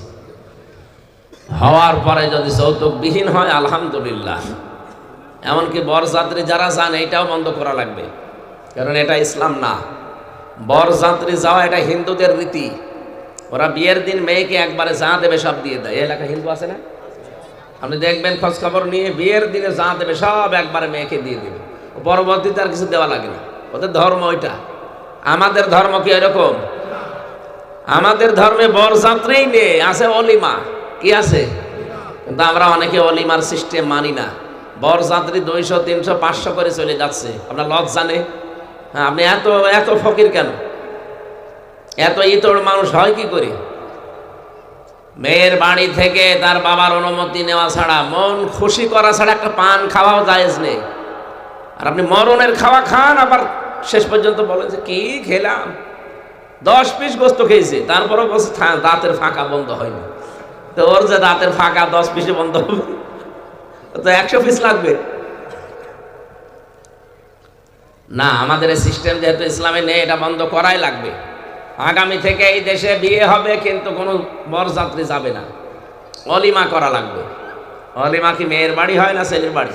হওয়ার পরে যদি যৌতুক বিহীন হয় আলহামদুলিল্লাহ। এমনকি বরযাত্রী যারা যান এটাও বন্ধ করা লাগবে, কারণ এটা ইসলাম না। বরযাত্রী যাওয়া এটা হিন্দুদের রীতি। ওরা বিয়ের দিন মেয়েকে একবারে যা দেবে সব দিয়ে দেয়। এই এলাকা হিন্দু আছে না? আপনি দেখবেন খোঁজ খবর নিয়ে, বিয়ের দিনে যা দেবে সব একবারে মেয়েকে দিয়ে দেবে, পরবর্তীতে আর কিছু দেওয়া লাগে না। ওদের ধর্ম ওইটা। আমাদের ধর্ম কি এরকম? আমাদের ধর্মে বরযাত্রী নেই, আছে অলিমা। কি আছে? কিন্তু আমরা অনেকে অলিমার সিস্টেম মানি না। বরযাত্রী 200, 300, 500 করে চলে যাচ্ছে। আপনার লজ্জা নেই? হ্যাঁ, আপনি এত এত ফকির কেন? এত ইতর মানুষ হয় কি করে? মেয়ের বাড়ি থেকে তার বাবার অনুমতি নেওয়া ছাড়া, মন খুশি করা ছাড়া একটা পান খাওয়াও জায়েজ নেই। আর আপনি মরণের খাওয়া খান, আবার শেষ পর্যন্ত বলেন যে কি খেলাম, 10 পিস গোস্ত খেয়েছে, তারপরও বলছে দাঁতের ফাঁকা বন্ধ হয়নি। তো ওর যে দাঁতের ফাঁকা 10 পিসে বন্ধ হবে, তো 100 পিস লাগবে না। আমাদের এই সিস্টেম যেহেতু ইসলামে নেই, এটা বন্ধ করাই লাগবে। আগামী থেকে এই দেশে বিয়ে হবে, কিন্তু কোনো বরযাত্রী যাবে না, অলিমা করা লাগবে। অলিমা কি মেয়ের বাড়ি হয় না ছেলের বাড়ি?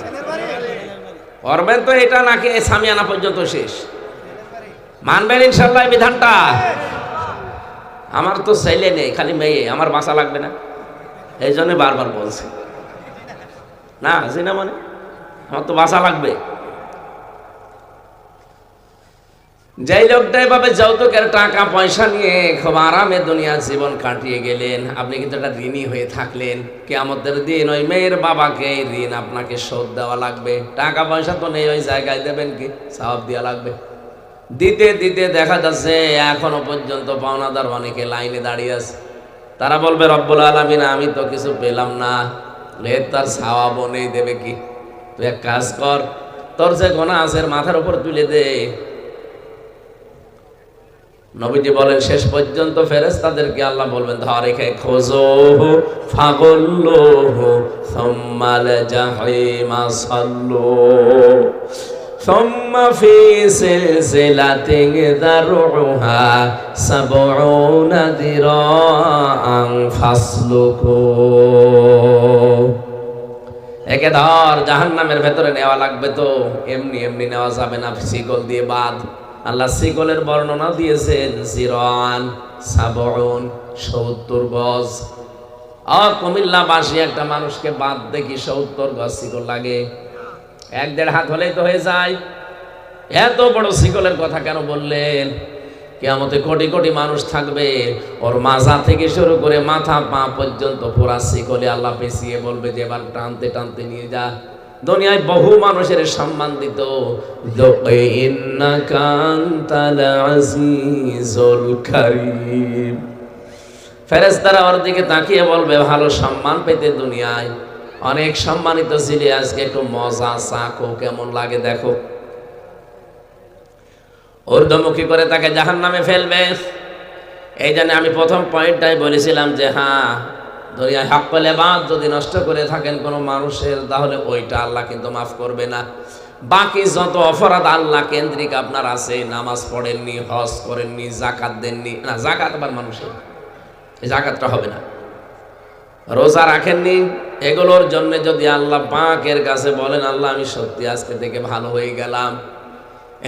করবেন তো এটা, নাকি সামিয়ানা পর্যন্ত শেষ? মানবেন ইনশাল্লাহ এই বিধানটা? আমার তো ছেলে নেই, খালি মেয়ে, আমার বাঁচা লাগবে না? এই জন্য বারবার বলছি না, জিনা মানে আমার তো বাঁচা লাগবে। যেই লোকটা এভাবে যৌতুকের টাকা পয়সা নিয়ে খুব আরামে দুনিয়ার জীবন কাটিয়ে গেলেন, আপনি কিন্তু একটা ঋণী হয়ে থাকলেন। কিয়ামতের দিন ওই মেয়ের বাবাকে এই ঋণ আপনাকে শোধ দেওয়া লাগবে। টাকা পয়সা তো নেই, ওই জায়গায় দেবেন কি? সওয়াব দেওয়া লাগবে। দিতে দিতে দেখা যাচ্ছে এখনো পর্যন্ত পাওনাদার অনেকে লাইনে দাঁড়িয়ে আছে। তারা বলবে, রব্বুল আলামিন আমি তো কিছু পেলাম না, তার সওয়াবও নেই, দেবে কি? তুই এক কাজ কর, তোর যে গোনা আছে মাথার উপর তুলে দে। নবীজি বলেন শেষ পর্যন্ত ফেরেশতাদেরকে আল্লাহ বলবেন, ধরে রেখে খোঁজোহু ফাগুল্লুহু সুম্মাল জাহিমা সাল্লু সুম্মা ফি সিলসিলাতিন দারউহা সাবউনা দিরাআন ফাসলুকু। একে ধর, জাহান্নামের ভেতরে নেওয়া লাগবে। তো এমনি এমনি নেওয়া যাবে না, শিকল দিয়ে বাঁধ। আল্লাহ শিকলের বর্ণনা দিয়েছেন জিরান সাবউন, 70 গজ। কুমিল্লাবাসী একটা মানুষকে বাদ দেখি 70 গজ শিকল লাগে। 1-1.5 হাত হলেই তো হয়ে যায়। এত বড় শিকলের কথা কেন বললেন? কিয়ামতে কোটি কোটি মানুষ থাকবে, ওর মাজা থেকে শুরু করে মাথা পা পর্যন্ত পুরা শিকলে আল্লাহ পেঁচিয়ে বলবে যে এবার টানতে টানতে নিয়ে যা। দুনিয়ায় বহু মানুষের সম্মান দিত, ইন্নাকা আনতাল আজিজুল কারীম। ফেরেশতারা ওর দিকে তাকিয়ে বলবে, ভালো সম্মান পেতে দুনিয়ায় অনেক সম্মানিত ছিলে, আজকে একটু মজা চাকো, কেমন লাগে দেখো। ঊর্ধ্বমুখী করে তাকে জাহান্নামে ফেলবে। এই জন্য আমি প্রথম পয়েন্টটাই বলেছিলাম যে হ্যাঁ, দুনিয়ায় হক্কুল ইবাদ যদি নষ্ট করে থাকেন কোনো মানুষের, তাহলে ওইটা আল্লাহ কিন্তু মাফ করবে না। বাকি যত অপরাধ আল্লাহ কেন্দ্রিক আপনার আছে, নামাজ পড়েননি, হজ করেননি, যাকাত দেননি, না যাকাত আবার মানুষের, এই যাকাতটা হবে না, রোজা রাখেননি, এগুলোর জন্য যদি আল্লাহ পাকের কাছে বলেন আল্লাহ আমি সত্যি আজকে থেকে ভালো হয়ে গেলাম,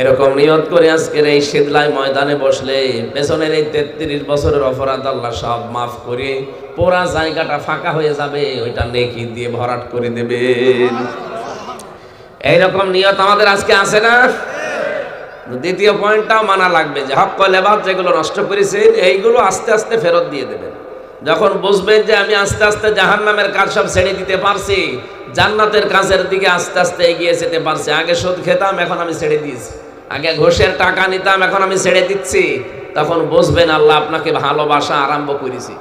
এরকম নিয়ত করে আজকের এই শীতলাই ময়দানে বসলে পেছনের এই 33 বছরের অপরাধ আল্লাহ সব মাফ করে পুরা জায়গাটা ফাঁকা হয়ে যাবে, ওইটা নেকি দিয়ে ভরাট করে দেবেন। এইরকম নিয়ত আমাদের আজকে আছে না? দ্বিতীয় পয়েন্টটাও মানা লাগবে যে হক্কুল ইবাদ যেগুলো নষ্ট করেছেন এইগুলো আস্তে আস্তে ফেরত দিয়ে দেবেন। যখন বুঝবেন যে আমি আস্তে আস্তে জাহান্নামের কাজ সব ছেড়ে দিতে পারছি, জান্নাতের কাজের দিকে আস্তে আস্তে এগিয়ে যেতে পারছি, আগে সুদ খেতাম এখন আমি ছেড়ে দিয়েছি, আগে ঘুষের টাকা নিতাম এখন আমি ছেড়ে দিচ্ছি, তখন বুঝবেন আল্লাহ আপনাকে ভালোবাসা আরম্ভ করেছি।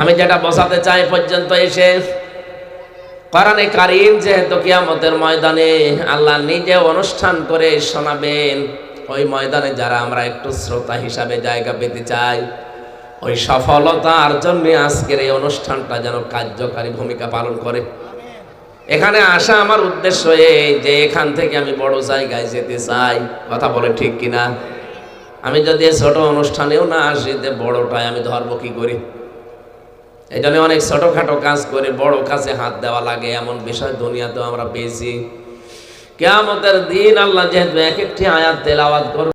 আমি যেটা বোঝাতে চাই পর্যন্ত এসে, কোরআনে কারীম যেহেতু কিয়ামতের ময়দানে আল্লাহ নিজে অনুষ্ঠান করে শোনাবেন, ওই ময়দানে যারা আমরা একটু শ্রোতা হিসাবে জায়গা পেতে চাই, ওই সফলতার জন্য আজকের এই অনুষ্ঠানটা যেন কার্যকারী ভূমিকা পালন করে। এখানে আসা আমার উদ্দেশ্য এই যে এখান থেকে আমি বড় জায়গায় যেতে চাই। কথা বলে ঠিক কিনা? আমি যদি ছোট অনুষ্ঠানেও না আসি, বড়টায় আমি ধরবো কি করি? এই জন্য অনেক ছোটখাটো কাজ করে বড় কাজে হাত দেওয়া লাগে, এমন বিষয় দুনিয়াতেও আমরা পেয়েছি। কিয়ামতের দিন আল্লাহ যেহেতু এক একটি আয়াত তেলাওয়াত করবে।